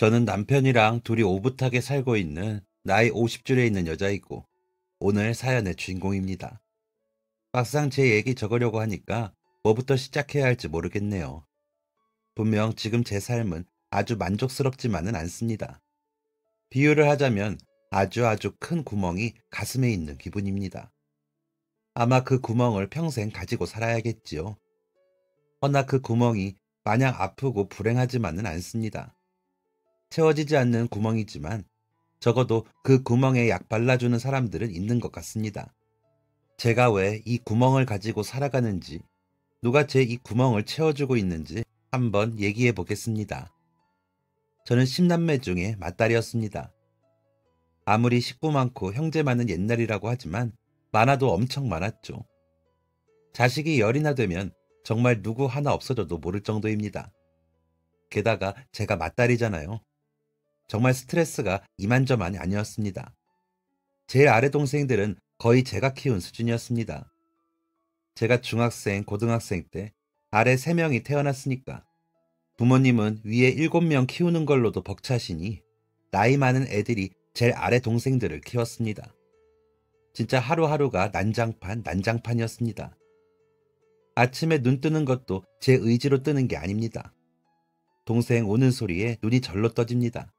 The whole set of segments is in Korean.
저는 남편이랑 둘이 오붓하게 살고 있는 나이 50줄에 있는 여자이고 오늘 사연의 주인공입니다. 막상 제 얘기 적으려고 하니까 뭐부터 시작해야 할지 모르겠네요. 분명 지금 제 삶은 아주 만족스럽지만은 않습니다. 비유를 하자면 아주 큰 구멍이 가슴에 있는 기분입니다. 아마 그 구멍을 평생 가지고 살아야겠지요. 허나 그 구멍이 마냥 아프고 불행하지만은 않습니다. 채워지지 않는 구멍이지만 적어도 그 구멍에 약 발라주는 사람들은 있는 것 같습니다. 제가 왜 이 구멍을 가지고 살아가는지, 누가 제 이 구멍을 채워주고 있는지 한번 얘기해 보겠습니다. 저는 10남매 중에 맏딸이었습니다. 아무리 식구 많고 형제 많은 옛날이라고 하지만 많아도 엄청 많았죠. 자식이 열이나 되면 정말 누구 하나 없어져도 모를 정도입니다. 게다가 제가 맏딸이잖아요. 정말 스트레스가 이만저만이 아니었습니다. 제일 아래 동생들은 거의 제가 키운 수준이었습니다. 제가 중학생, 고등학생 때 아래 3명이 태어났으니까 부모님은 위에 7명 키우는 걸로도 벅차시니 나이 많은 애들이 제일 아래 동생들을 키웠습니다. 진짜 하루하루가 난장판이었습니다. 아침에 눈 뜨는 것도 제 의지로 뜨는 게 아닙니다. 동생 오는 소리에 눈이 절로 떠집니다.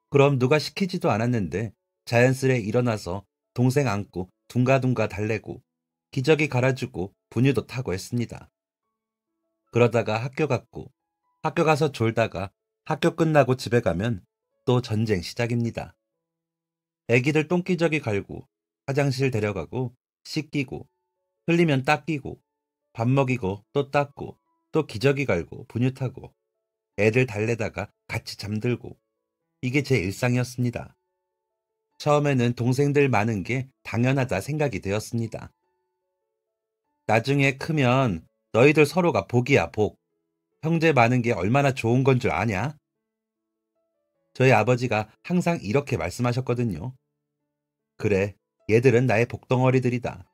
그럼 누가 시키지도 않았는데 자연스레 일어나서 동생 안고 둥가둥가 달래고 기저귀 갈아주고 분유도 타고 했습니다. 그러다가 학교 갔고 학교 가서 졸다가 학교 끝나고 집에 가면 또 전쟁 시작입니다. 애기들 똥기저귀 갈고 화장실 데려가고 씻기고 흘리면 닦이고 밥 먹이고 또 닦고 또 기저귀 갈고 분유 타고 애들 달래다가 같이 잠들고 이게 제 일상이었습니다. 처음에는 동생들 많은 게 당연하다 생각이 되었습니다. 나중에 크면 너희들 서로가 복이야, 복. 형제 많은 게 얼마나 좋은 건 줄 아냐? 저희 아버지가 항상 이렇게 말씀하셨거든요. 그래, 얘들은 나의 복덩어리들이다.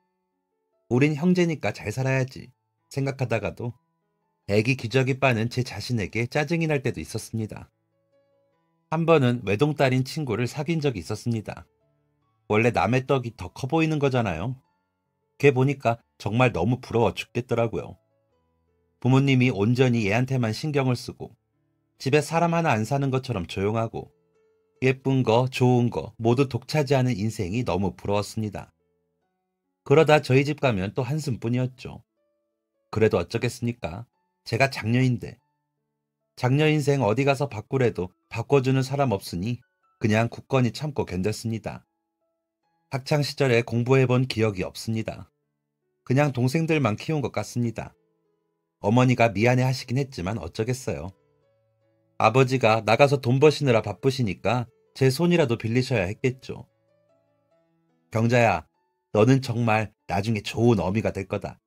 우린 형제니까 잘 살아야지 생각하다가도 애기 기저귀 빠는 제 자신에게 짜증이 날 때도 있었습니다. 한 번은 외동딸인 친구를 사귄 적이 있었습니다. 원래 남의 떡이 더 커 보이는 거잖아요. 걔 보니까 정말 너무 부러워 죽겠더라고요. 부모님이 온전히 얘한테만 신경을 쓰고 집에 사람 하나 안 사는 것처럼 조용하고 예쁜 거, 좋은 거 모두 독차지하는 인생이 너무 부러웠습니다. 그러다 저희 집 가면 또 한숨뿐이었죠. 그래도 어쩌겠습니까? 제가 장녀인데. 장녀 인생 어디 가서 바꾸래도 바꿔주는 사람 없으니 그냥 굳건히 참고 견뎠습니다. 학창 시절에 공부해본 기억이 없습니다. 그냥 동생들만 키운 것 같습니다. 어머니가 미안해 하시긴 했지만 어쩌겠어요. 아버지가 나가서 돈 버시느라 바쁘시니까 제 손이라도 빌리셔야 했겠죠. 경자야, 너는 정말 나중에 좋은 어미가 될 거다.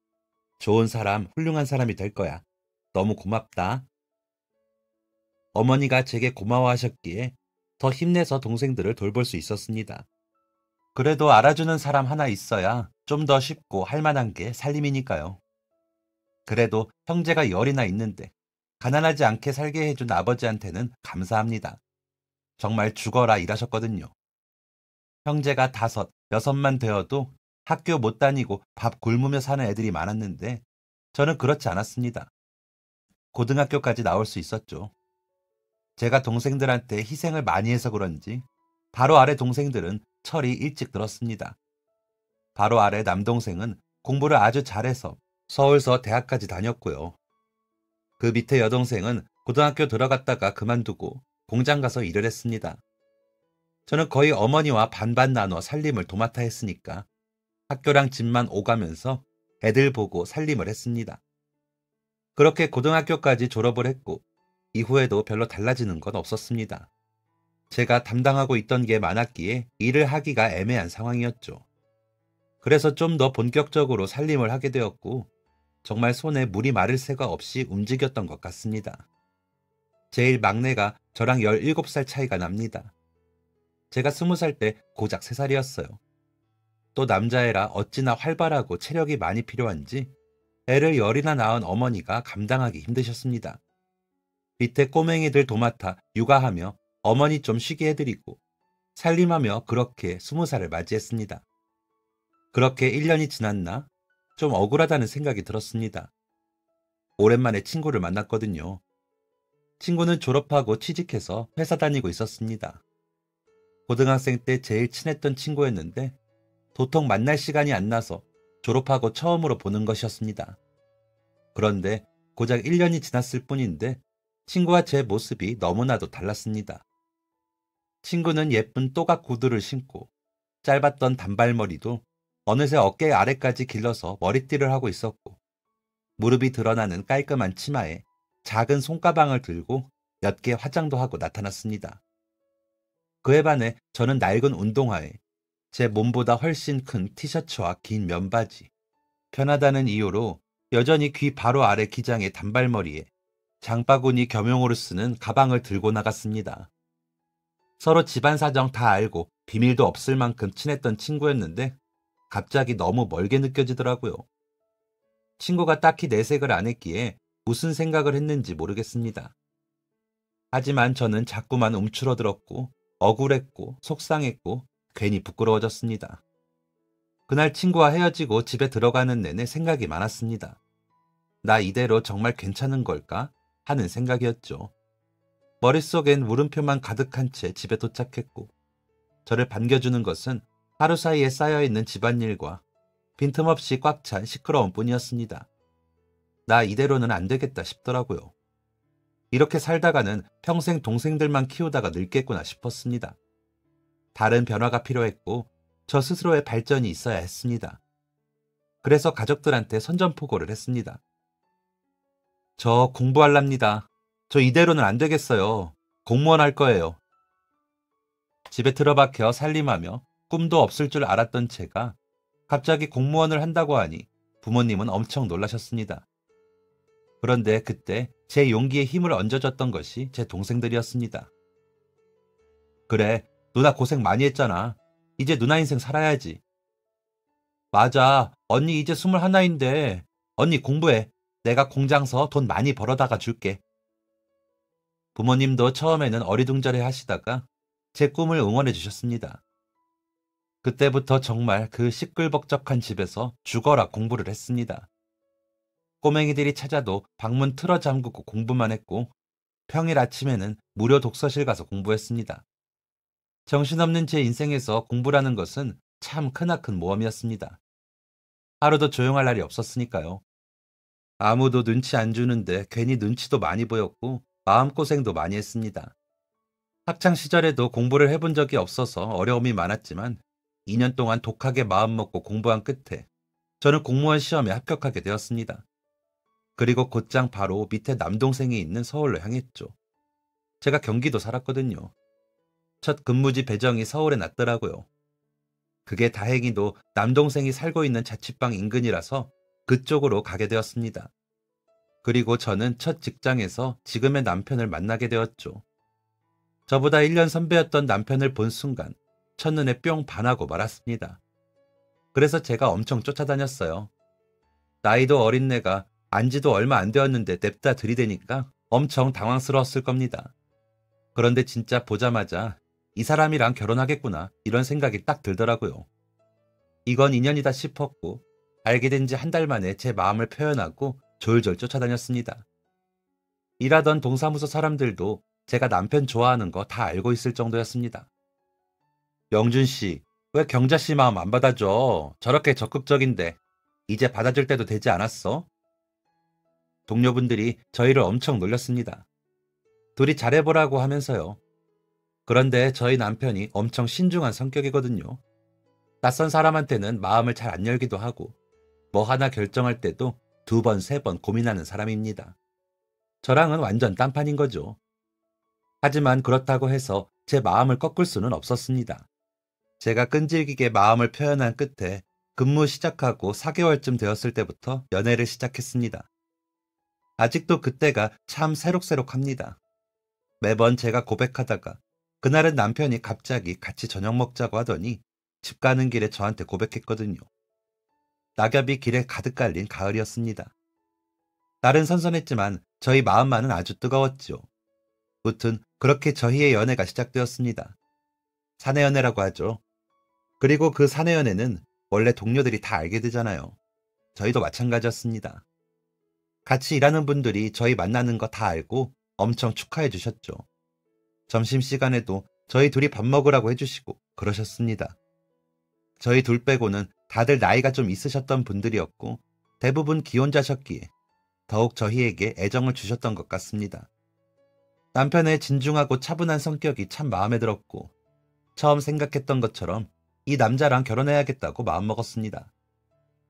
좋은 사람, 훌륭한 사람이 될 거야. 너무 고맙다. 어머니가 제게 고마워하셨기에 더 힘내서 동생들을 돌볼 수 있었습니다. 그래도 알아주는 사람 하나 있어야 좀 더 쉽고 할 만한 게 살림이니까요. 그래도 형제가 열이나 있는데 가난하지 않게 살게 해준 아버지한테는 감사합니다. 정말 죽어라 일하셨거든요. 형제가 5, 6만 되어도 학교 못 다니고 밥 굶으며 사는 애들이 많았는데 저는 그렇지 않았습니다. 고등학교까지 나올 수 있었죠. 제가 동생들한테 희생을 많이 해서 그런지 바로 아래 동생들은 철이 일찍 들었습니다. 바로 아래 남동생은 공부를 아주 잘해서 서울서 대학까지 다녔고요. 그 밑에 여동생은 고등학교 들어갔다가 그만두고 공장 가서 일을 했습니다. 저는 거의 어머니와 반반 나눠 살림을 도맡아 했으니까 학교랑 집만 오가면서 애들 보고 살림을 했습니다. 그렇게 고등학교까지 졸업을 했고 이후에도 별로 달라지는 건 없었습니다. 제가 담당하고 있던 게 많았기에 일을 하기가 애매한 상황이었죠. 그래서 좀 더 본격적으로 살림을 하게 되었고 정말 손에 물이 마를 새가 없이 움직였던 것 같습니다. 제일 막내가 저랑 17살 차이가 납니다. 제가 20살 때 고작 3살이었어요. 또 남자애라 어찌나 활발하고 체력이 많이 필요한지 애를 열이나 낳은 어머니가 감당하기 힘드셨습니다. 밑에 꼬맹이들 도맡아 육아하며 어머니 좀 쉬게 해드리고 살림하며 그렇게 20살을 맞이했습니다. 그렇게 1년이 지났나? 좀 억울하다는 생각이 들었습니다. 오랜만에 친구를 만났거든요. 친구는 졸업하고 취직해서 회사 다니고 있었습니다. 고등학생 때 제일 친했던 친구였는데 도통 만날 시간이 안 나서 졸업하고 처음으로 보는 것이었습니다. 그런데 고작 1년이 지났을 뿐인데 친구와 제 모습이 너무나도 달랐습니다. 친구는 예쁜 또각 구두를 신고 짧았던 단발머리도 어느새 어깨 아래까지 길러서 머리띠를 하고 있었고 무릎이 드러나는 깔끔한 치마에 작은 손가방을 들고 옅게 화장도 하고 나타났습니다. 그에 반해 저는 낡은 운동화에 제 몸보다 훨씬 큰 티셔츠와 긴 면바지, 편하다는 이유로 여전히 귀 바로 아래 기장의 단발머리에 장바구니 겸용으로 쓰는 가방을 들고 나갔습니다. 서로 집안 사정 다 알고 비밀도 없을 만큼 친했던 친구였는데 갑자기 너무 멀게 느껴지더라고요. 친구가 딱히 내색을 안 했기에 무슨 생각을 했는지 모르겠습니다. 하지만 저는 자꾸만 움츠러들었고 억울했고 속상했고 괜히 부끄러워졌습니다. 그날 친구와 헤어지고 집에 들어가는 내내 생각이 많았습니다. 나 이대로 정말 괜찮은 걸까? 하는 생각이었죠. 머릿속엔 물음표만 가득한 채 집에 도착했고 저를 반겨주는 것은 하루 사이에 쌓여있는 집안일과 빈틈없이 꽉 찬 시끄러움 뿐이었습니다. 나 이대로는 안 되겠다 싶더라고요. 이렇게 살다가는 평생 동생들만 키우다가 늙겠구나 싶었습니다. 다른 변화가 필요했고 저 스스로의 발전이 있어야 했습니다. 그래서 가족들한테 선전포고를 했습니다. 저 공부할랍니다. 저 이대로는 안 되겠어요. 공무원 할 거예요. 집에 틀어박혀 살림하며 꿈도 없을 줄 알았던 제가 갑자기 공무원을 한다고 하니 부모님은 엄청 놀라셨습니다. 그런데 그때 제 용기에 힘을 얹어줬던 것이 제 동생들이었습니다. 그래, 누나 고생 많이 했잖아. 이제 누나 인생 살아야지. 맞아, 언니 이제 21인데 언니 공부해. 내가 공장서 돈 많이 벌어다가 줄게. 부모님도 처음에는 어리둥절해 하시다가 제 꿈을 응원해 주셨습니다. 그때부터 정말 그 시끌벅적한 집에서 죽어라 공부를 했습니다. 꼬맹이들이 찾아도 방문 틀어 잠그고 공부만 했고 평일 아침에는 무료 독서실 가서 공부했습니다. 정신없는 제 인생에서 공부라는 것은 참 크나큰 모험이었습니다. 하루도 조용할 날이 없었으니까요. 아무도 눈치 안 주는데 괜히 눈치도 많이 보였고 마음고생도 많이 했습니다. 학창 시절에도 공부를 해본 적이 없어서 어려움이 많았지만 2년 동안 독하게 마음먹고 공부한 끝에 저는 공무원 시험에 합격하게 되었습니다. 그리고 곧장 바로 밑에 남동생이 있는 서울로 향했죠. 제가 경기도 살았거든요. 첫 근무지 배정이 서울에 났더라고요. 그게 다행히도 남동생이 살고 있는 자취방 인근이라서 그쪽으로 가게 되었습니다. 그리고 저는 첫 직장에서 지금의 남편을 만나게 되었죠. 저보다 1년 선배였던 남편을 본 순간 첫눈에 뿅 반하고 말았습니다. 그래서 제가 엄청 쫓아다녔어요. 나이도 어린 내가 안지도 얼마 안 되었는데 냅다 들이대니까 엄청 당황스러웠을 겁니다. 그런데 진짜 보자마자 이 사람이랑 결혼하겠구나 이런 생각이 딱 들더라고요. 이건 인연이다 싶었고 알게 된 지 한 달 만에 제 마음을 표현하고 졸졸 쫓아다녔습니다. 일하던 동사무소 사람들도 제가 남편 좋아하는 거 다 알고 있을 정도였습니다. 영준 씨, 왜 경자 씨 마음 안 받아줘? 저렇게 적극적인데 이제 받아줄 때도 되지 않았어? 동료분들이 저희를 엄청 놀렸습니다. 둘이 잘해보라고 하면서요. 그런데 저희 남편이 엄청 신중한 성격이거든요. 낯선 사람한테는 마음을 잘 안 열기도 하고 뭐 하나 결정할 때도 2번, 3번 고민하는 사람입니다. 저랑은 완전 딴판인 거죠. 하지만 그렇다고 해서 제 마음을 꺾을 수는 없었습니다. 제가 끈질기게 마음을 표현한 끝에 근무 시작하고 4개월쯤 되었을 때부터 연애를 시작했습니다. 아직도 그때가 참 새록새록합니다. 매번 제가 고백하다가 그날은 남편이 갑자기 같이 저녁 먹자고 하더니 집 가는 길에 저한테 고백했거든요. 낙엽이 길에 가득 깔린 가을이었습니다. 날은 선선했지만 저희 마음만은 아주 뜨거웠죠. 무튼 그렇게 저희의 연애가 시작되었습니다. 사내연애라고 하죠. 그리고 그 사내연애는 원래 동료들이 다 알게 되잖아요. 저희도 마찬가지였습니다. 같이 일하는 분들이 저희 만나는 거 다 알고 엄청 축하해 주셨죠. 점심시간에도 저희 둘이 밥 먹으라고 해주시고 그러셨습니다. 저희 둘 빼고는 다들 나이가 좀 있으셨던 분들이었고 대부분 기혼자셨기에 더욱 저희에게 애정을 주셨던 것 같습니다. 남편의 진중하고 차분한 성격이 참 마음에 들었고 처음 생각했던 것처럼 이 남자랑 결혼해야겠다고 마음먹었습니다.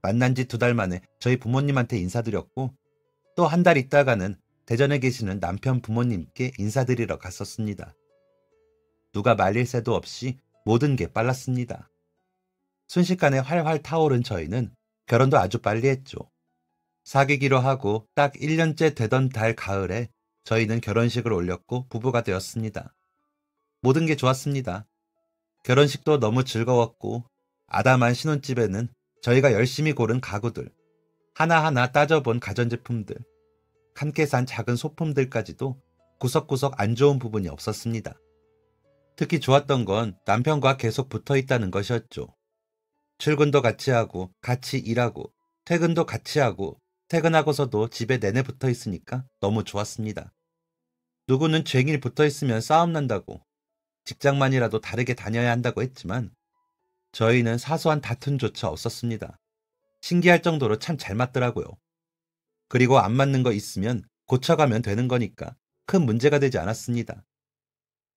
만난 지 2달 만에 저희 부모님한테 인사드렸고 또 한 달 있다가는 대전에 계시는 남편 부모님께 인사드리러 갔었습니다. 누가 말릴 새도 없이 모든 게 빨랐습니다. 순식간에 활활 타오른 저희는 결혼도 아주 빨리 했죠. 사귀기로 하고 딱 1년째 되던 달 가을에 저희는 결혼식을 올렸고 부부가 되었습니다. 모든 게 좋았습니다. 결혼식도 너무 즐거웠고 아담한 신혼집에는 저희가 열심히 고른 가구들, 하나하나 따져본 가전제품들, 함께 산 작은 소품들까지도 구석구석 안 좋은 부분이 없었습니다. 특히 좋았던 건 남편과 계속 붙어 있다는 것이었죠. 출근도 같이 하고 같이 일하고 퇴근도 같이 하고 퇴근하고서도 집에 내내 붙어 있으니까 너무 좋았습니다. 누구는 쟁일 붙어 있으면 싸움 난다고 직장만이라도 다르게 다녀야 한다고 했지만 저희는 사소한 다툼조차 없었습니다. 신기할 정도로 참 잘 맞더라고요. 그리고 안 맞는 거 있으면 고쳐가면 되는 거니까 큰 문제가 되지 않았습니다.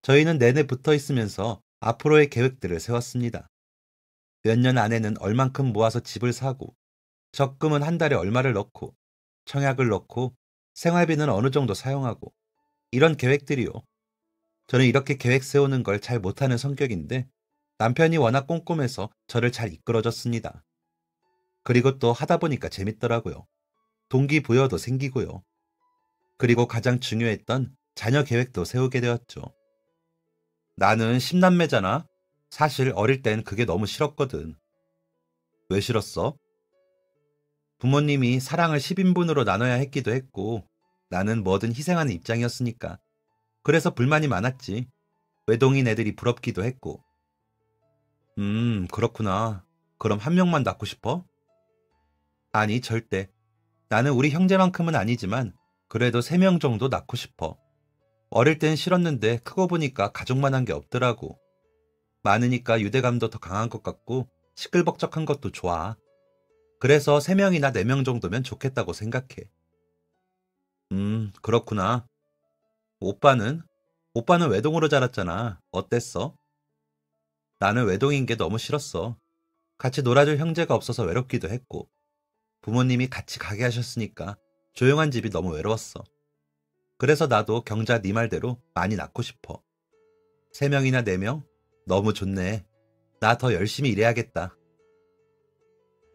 저희는 내내 붙어 있으면서 앞으로의 계획들을 세웠습니다. 몇 년 안에는 얼만큼 모아서 집을 사고 적금은 한 달에 얼마를 넣고 청약을 넣고 생활비는 어느 정도 사용하고 이런 계획들이요. 저는 이렇게 계획 세우는 걸 잘 못하는 성격인데 남편이 워낙 꼼꼼해서 저를 잘 이끌어줬습니다. 그리고 또 하다 보니까 재밌더라고요. 동기부여도 생기고요. 그리고 가장 중요했던 자녀 계획도 세우게 되었죠. 나는 10남매잖아. 사실 어릴 땐 그게 너무 싫었거든. 왜 싫었어? 부모님이 사랑을 10인분으로 나눠야 했기도 했고 나는 뭐든 희생하는 입장이었으니까. 그래서 불만이 많았지. 외동인 애들이 부럽기도 했고. 그렇구나. 그럼 한 명만 낳고 싶어? 아니, 절대. 나는 우리 형제만큼은 아니지만 그래도 3명 정도 낳고 싶어. 어릴 땐 싫었는데 크고 보니까 가족만한 게 없더라고. 많으니까 유대감도 더 강한 것 같고 시끌벅적한 것도 좋아. 그래서 3명이나 4명 정도면 좋겠다고 생각해. 그렇구나. 오빠는? 오빠는 외동으로 자랐잖아. 어땠어? 나는 외동인 게 너무 싫었어. 같이 놀아줄 형제가 없어서 외롭기도 했고 부모님이 같이 가게 하셨으니까 조용한 집이 너무 외로웠어. 그래서 나도 경자 네 말대로 많이 낳고 싶어. 3명이나 4명? 너무 좋네. 나 더 열심히 일해야겠다.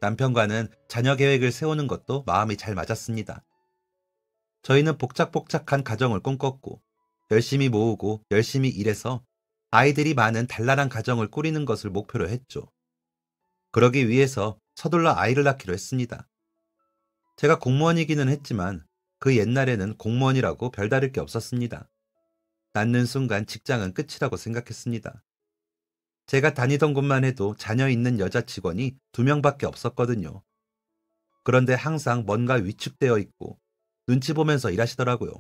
남편과는 자녀 계획을 세우는 것도 마음이 잘 맞았습니다. 저희는 복작복작한 가정을 꿈꿨고 열심히 모으고 열심히 일해서 아이들이 많은 단란한 가정을 꾸리는 것을 목표로 했죠. 그러기 위해서 서둘러 아이를 낳기로 했습니다. 제가 공무원이기는 했지만 그 옛날에는 공무원이라고 별다를 게 없었습니다. 낳는 순간 직장은 끝이라고 생각했습니다. 제가 다니던 곳만 해도 자녀 있는 여자 직원이 2명밖에 없었거든요. 그런데 항상 뭔가 위축되어 있고 눈치 보면서 일하시더라고요.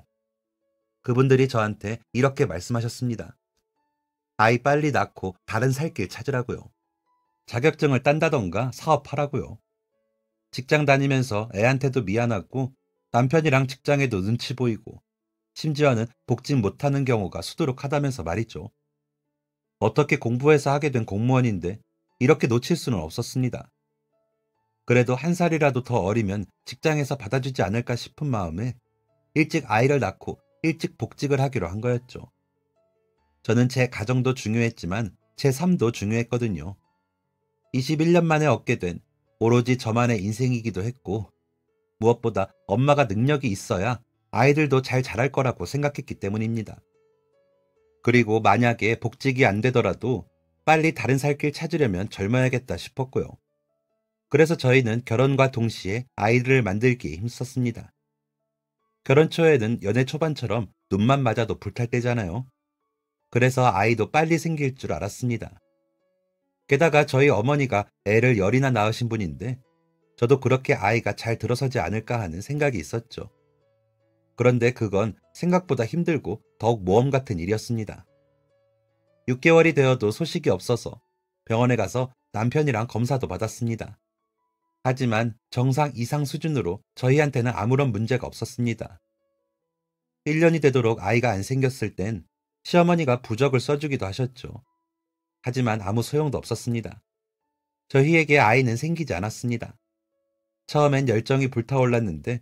그분들이 저한테 이렇게 말씀하셨습니다. 아이 빨리 낳고 다른 살 길 찾으라고요. 자격증을 딴다던가 사업하라고요. 직장 다니면서 애한테도 미안하고 남편이랑 직장에도 눈치 보이고 심지어는 복직 못하는 경우가 수두룩하다면서 말이죠. 어떻게 공부해서 하게 된 공무원인데 이렇게 놓칠 수는 없었습니다. 그래도 1살이라도 더 어리면 직장에서 받아주지 않을까 싶은 마음에 일찍 아이를 낳고 일찍 복직을 하기로 한 거였죠. 저는 제 가정도 중요했지만 제 삶도 중요했거든요. 21년 만에 얻게 된 오로지 저만의 인생이기도 했고 무엇보다 엄마가 능력이 있어야 아이들도 잘 자랄 거라고 생각했기 때문입니다. 그리고 만약에 복직이 안 되더라도 빨리 다른 살 길 찾으려면 젊어야겠다 싶었고요. 그래서 저희는 결혼과 동시에 아이들을 만들기에 힘썼습니다. 결혼 초에는 연애 초반처럼 눈만 맞아도 불탈 때잖아요. 그래서 아이도 빨리 생길 줄 알았습니다. 게다가 저희 어머니가 애를 열이나 낳으신 분인데 저도 그렇게 아이가 잘 들어서지 않을까 하는 생각이 있었죠. 그런데 그건 생각보다 힘들고 더욱 모험 같은 일이었습니다. 6개월이 되어도 소식이 없어서 병원에 가서 남편이랑 검사도 받았습니다. 하지만 정상 이상 수준으로 저희한테는 아무런 문제가 없었습니다. 1년이 되도록 아이가 안 생겼을 땐 시어머니가 부적을 써주기도 하셨죠. 하지만 아무 소용도 없었습니다. 저희에게 아이는 생기지 않았습니다. 처음엔 열정이 불타올랐는데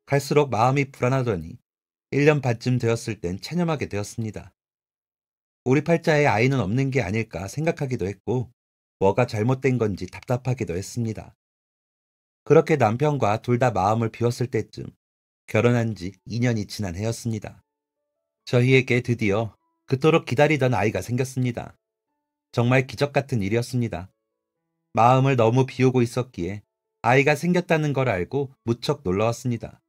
갈수록 마음이 불안하더니 1년 반쯤 되었을 땐 체념하게 되었습니다. 우리 팔자에 아이는 없는 게 아닐까 생각하기도 했고 뭐가 잘못된 건지 답답하기도 했습니다. 그렇게 남편과 둘 다 마음을 비웠을 때쯤 결혼한 지 2년이 지난 해였습니다. 저희에게 드디어 그토록 기다리던 아이가 생겼습니다. 정말 기적 같은 일이었습니다. 마음을 너무 비우고 있었기에 아이가 생겼다는 걸 알고 무척 놀라웠습니다.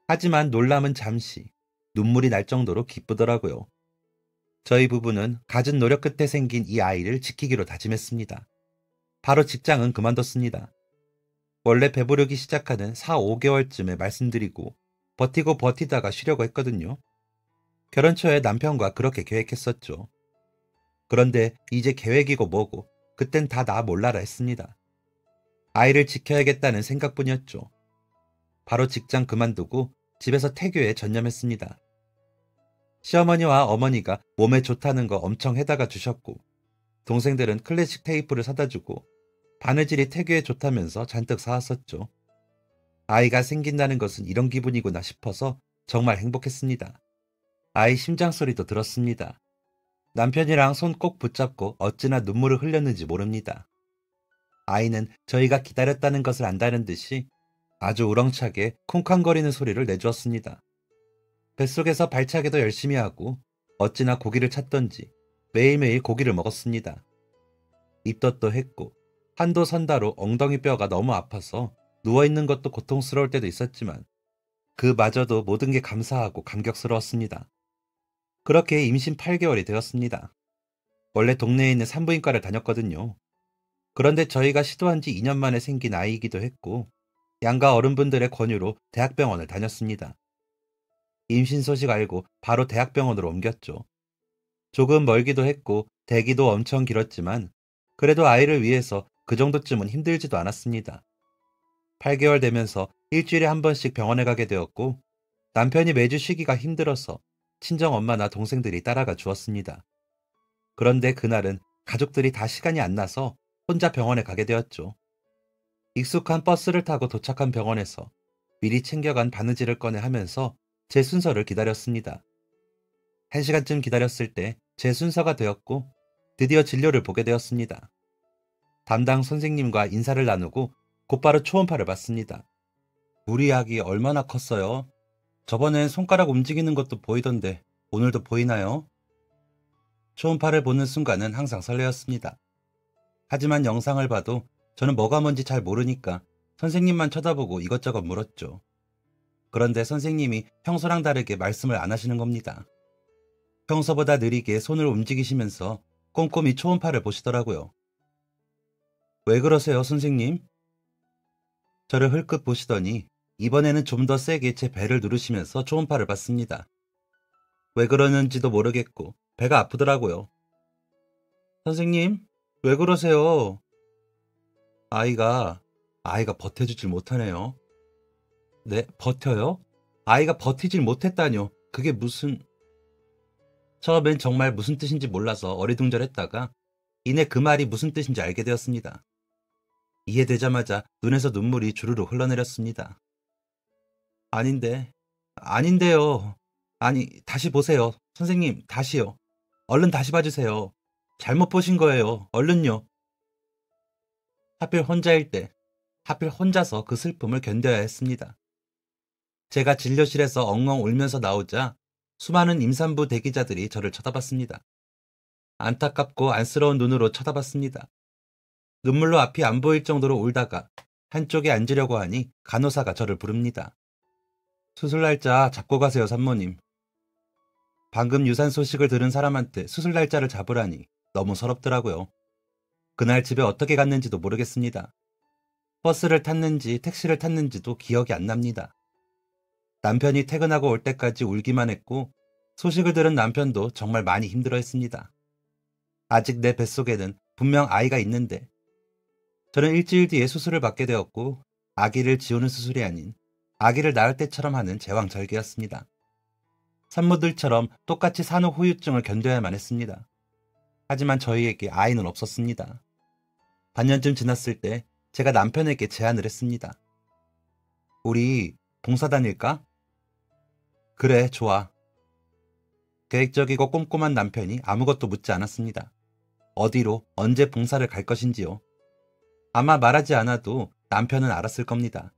하지만 놀람은 잠시, 눈물이 날 정도로 기쁘더라고요. 저희 부부는 갖은 노력 끝에 생긴 이 아이를 지키기로 다짐했습니다. 바로 직장은 그만뒀습니다. 원래 배부르기 시작하는 4, 5개월쯤에 말씀드리고 버티고 버티다가 쉬려고 했거든요. 결혼 초에 남편과 그렇게 계획했었죠. 그런데 이제 계획이고 뭐고 그땐 다 나 몰라라 했습니다. 아이를 지켜야겠다는 생각뿐이었죠. 바로 직장 그만두고 집에서 태교에 전념했습니다. 시어머니와 어머니가 몸에 좋다는 거 엄청 해다가 주셨고 동생들은 클래식 테이프를 사다 주고 바느질이 태교에 좋다면서 잔뜩 사왔었죠. 아이가 생긴다는 것은 이런 기분이구나 싶어서 정말 행복했습니다. 아이 심장 소리도 들었습니다. 남편이랑 손 꼭 붙잡고 어찌나 눈물을 흘렸는지 모릅니다. 아이는 저희가 기다렸다는 것을 안다는 듯이 아주 우렁차게 쿵쾅거리는 소리를 내주었습니다. 뱃속에서 발차기도 열심히 하고 어찌나 고기를 찾던지 매일매일 고기를 먹었습니다. 입덧도 했고 한도 선다로 엉덩이 뼈가 너무 아파서 누워있는 것도 고통스러울 때도 있었지만 그마저도 모든 게 감사하고 감격스러웠습니다. 그렇게 임신 8개월이 되었습니다. 원래 동네에 있는 산부인과를 다녔거든요. 그런데 저희가 시도한 지 2년 만에 생긴 아이이기도 했고 양가 어른분들의 권유로 대학병원을 다녔습니다. 임신 소식 알고 바로 대학병원으로 옮겼죠. 조금 멀기도 했고 대기도 엄청 길었지만 그래도 아이를 위해서 그 정도쯤은 힘들지도 않았습니다. 8개월 되면서 일주일에 한 번씩 병원에 가게 되었고 남편이 매주 쉬기가 힘들어서 친정엄마나 동생들이 따라가 주었습니다. 그런데 그날은 가족들이 다 시간이 안 나서 혼자 병원에 가게 되었죠. 익숙한 버스를 타고 도착한 병원에서 미리 챙겨간 바느질을 꺼내 하면서 제 순서를 기다렸습니다. 1시간쯤 기다렸을 때 제 순서가 되었고 드디어 진료를 보게 되었습니다. 담당 선생님과 인사를 나누고 곧바로 초음파를 봤습니다. 우리 아기 얼마나 컸어요? 저번엔 손가락 움직이는 것도 보이던데 오늘도 보이나요? 초음파를 보는 순간은 항상 설레었습니다. 하지만 영상을 봐도 저는 뭐가 뭔지 잘 모르니까 선생님만 쳐다보고 이것저것 물었죠. 그런데 선생님이 평소랑 다르게 말씀을 안 하시는 겁니다. 평소보다 느리게 손을 움직이시면서 꼼꼼히 초음파를 보시더라고요. 왜 그러세요, 선생님? 저를 흘끗 보시더니 이번에는 좀 더 세게 제 배를 누르시면서 초음파를 봤습니다. 왜 그러는지도 모르겠고 배가 아프더라고요. 선생님, 왜 그러세요? 아이가 버텨주질 못하네요. 네, 버텨요? 아이가 버티질 못했다뇨. 그게 무슨... 처음엔 정말 무슨 뜻인지 몰라서 어리둥절했다가 이내 그 말이 무슨 뜻인지 알게 되었습니다. 이해되자마자 눈에서 눈물이 주르르 흘러내렸습니다. 아닌데요. 아니, 다시 보세요. 선생님, 다시요. 얼른 다시 봐주세요. 잘못 보신 거예요. 얼른요. 하필 혼자일 때, 하필 혼자서 그 슬픔을 견뎌야 했습니다. 제가 진료실에서 엉엉 울면서 나오자 수많은 임산부 대기자들이 저를 쳐다봤습니다. 안타깝고 안쓰러운 눈으로 쳐다봤습니다. 눈물로 앞이 안 보일 정도로 울다가 한쪽에 앉으려고 하니 간호사가 저를 부릅니다. 수술 날짜 잡고 가세요, 산모님. 방금 유산 소식을 들은 사람한테 수술 날짜를 잡으라니 너무 서럽더라고요. 그날 집에 어떻게 갔는지도 모르겠습니다. 버스를 탔는지 택시를 탔는지도 기억이 안 납니다. 남편이 퇴근하고 올 때까지 울기만 했고 소식을 들은 남편도 정말 많이 힘들어했습니다. 아직 내 뱃속에는 분명 아이가 있는데 저는 일주일 뒤에 수술을 받게 되었고 아기를 지우는 수술이 아닌 아기를 낳을 때처럼 하는 제왕절개였습니다. 산모들처럼 똑같이 산후 후유증을 견뎌야만 했습니다. 하지만 저희에게 아이는 없었습니다. 반년쯤 지났을 때 제가 남편에게 제안을 했습니다. 우리 봉사 다닐까? 그래, 좋아. 계획적이고 꼼꼼한 남편이 아무것도 묻지 않았습니다. 어디로, 언제 봉사를 갈 것인지요. 아마 말하지 않아도 남편은 알았을 겁니다.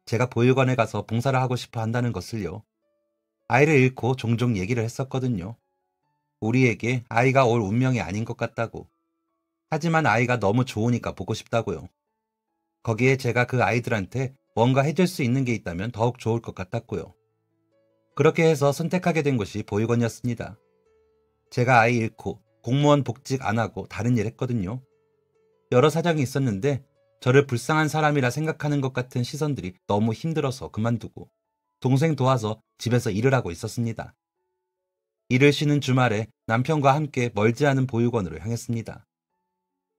제가 보육원에 가서 봉사를 하고 싶어 한다는 것을요. 아이를 잃고 종종 얘기를 했었거든요. 우리에게 아이가 올 운명이 아닌 것 같다고. 하지만 아이가 너무 좋으니까 보고 싶다고요. 거기에 제가 그 아이들한테 뭔가 해줄 수 있는 게 있다면 더욱 좋을 것 같았고요. 그렇게 해서 선택하게 된 곳이 보육원이었습니다. 제가 아이 잃고 공무원 복직 안 하고 다른 일 했거든요. 여러 사정이 있었는데 저를 불쌍한 사람이라 생각하는 것 같은 시선들이 너무 힘들어서 그만두고 동생 도와서 집에서 일을 하고 있었습니다. 일을 쉬는 주말에 남편과 함께 멀지 않은 보육원으로 향했습니다.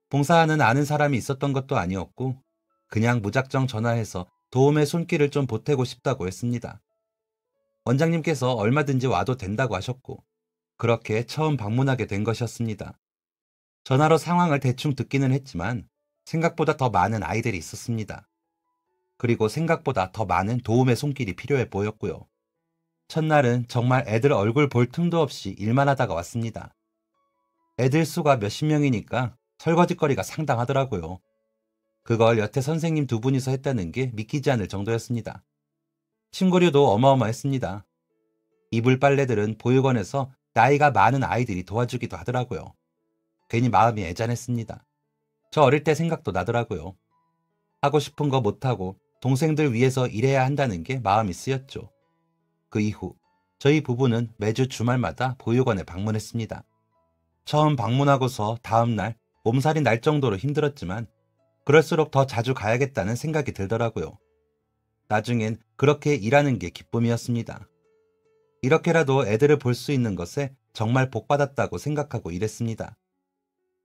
봉사하는 아는 사람이 있었던 것도 아니었고 그냥 무작정 전화해서 도움의 손길을 좀 보태고 싶다고 했습니다. 원장님께서 얼마든지 와도 된다고 하셨고 그렇게 처음 방문하게 된 것이었습니다. 전화로 상황을 대충 듣기는 했지만 생각보다 더 많은 아이들이 있었습니다. 그리고 생각보다 더 많은 도움의 손길이 필요해 보였고요. 첫날은 정말 애들 얼굴 볼 틈도 없이 일만 하다가 왔습니다. 애들 수가 몇십 명이니까 설거지거리가 상당하더라고요. 그걸 여태 선생님 두 분이서 했다는 게 믿기지 않을 정도였습니다. 침구류도 어마어마했습니다. 이불 빨래들은 보육원에서 나이가 많은 아이들이 도와주기도 하더라고요. 괜히 마음이 애잔했습니다. 저 어릴 때 생각도 나더라고요. 하고 싶은 거 못하고 동생들 위해서 일해야 한다는 게 마음이 쓰였죠. 그 이후 저희 부부는 매주 주말마다 보육원에 방문했습니다. 처음 방문하고서 다음날 몸살이 날 정도로 힘들었지만 그럴수록 더 자주 가야겠다는 생각이 들더라고요. 나중엔 그렇게 일하는 게 기쁨이었습니다. 이렇게라도 애들을 볼 수 있는 것에 정말 복받았다고 생각하고 일했습니다.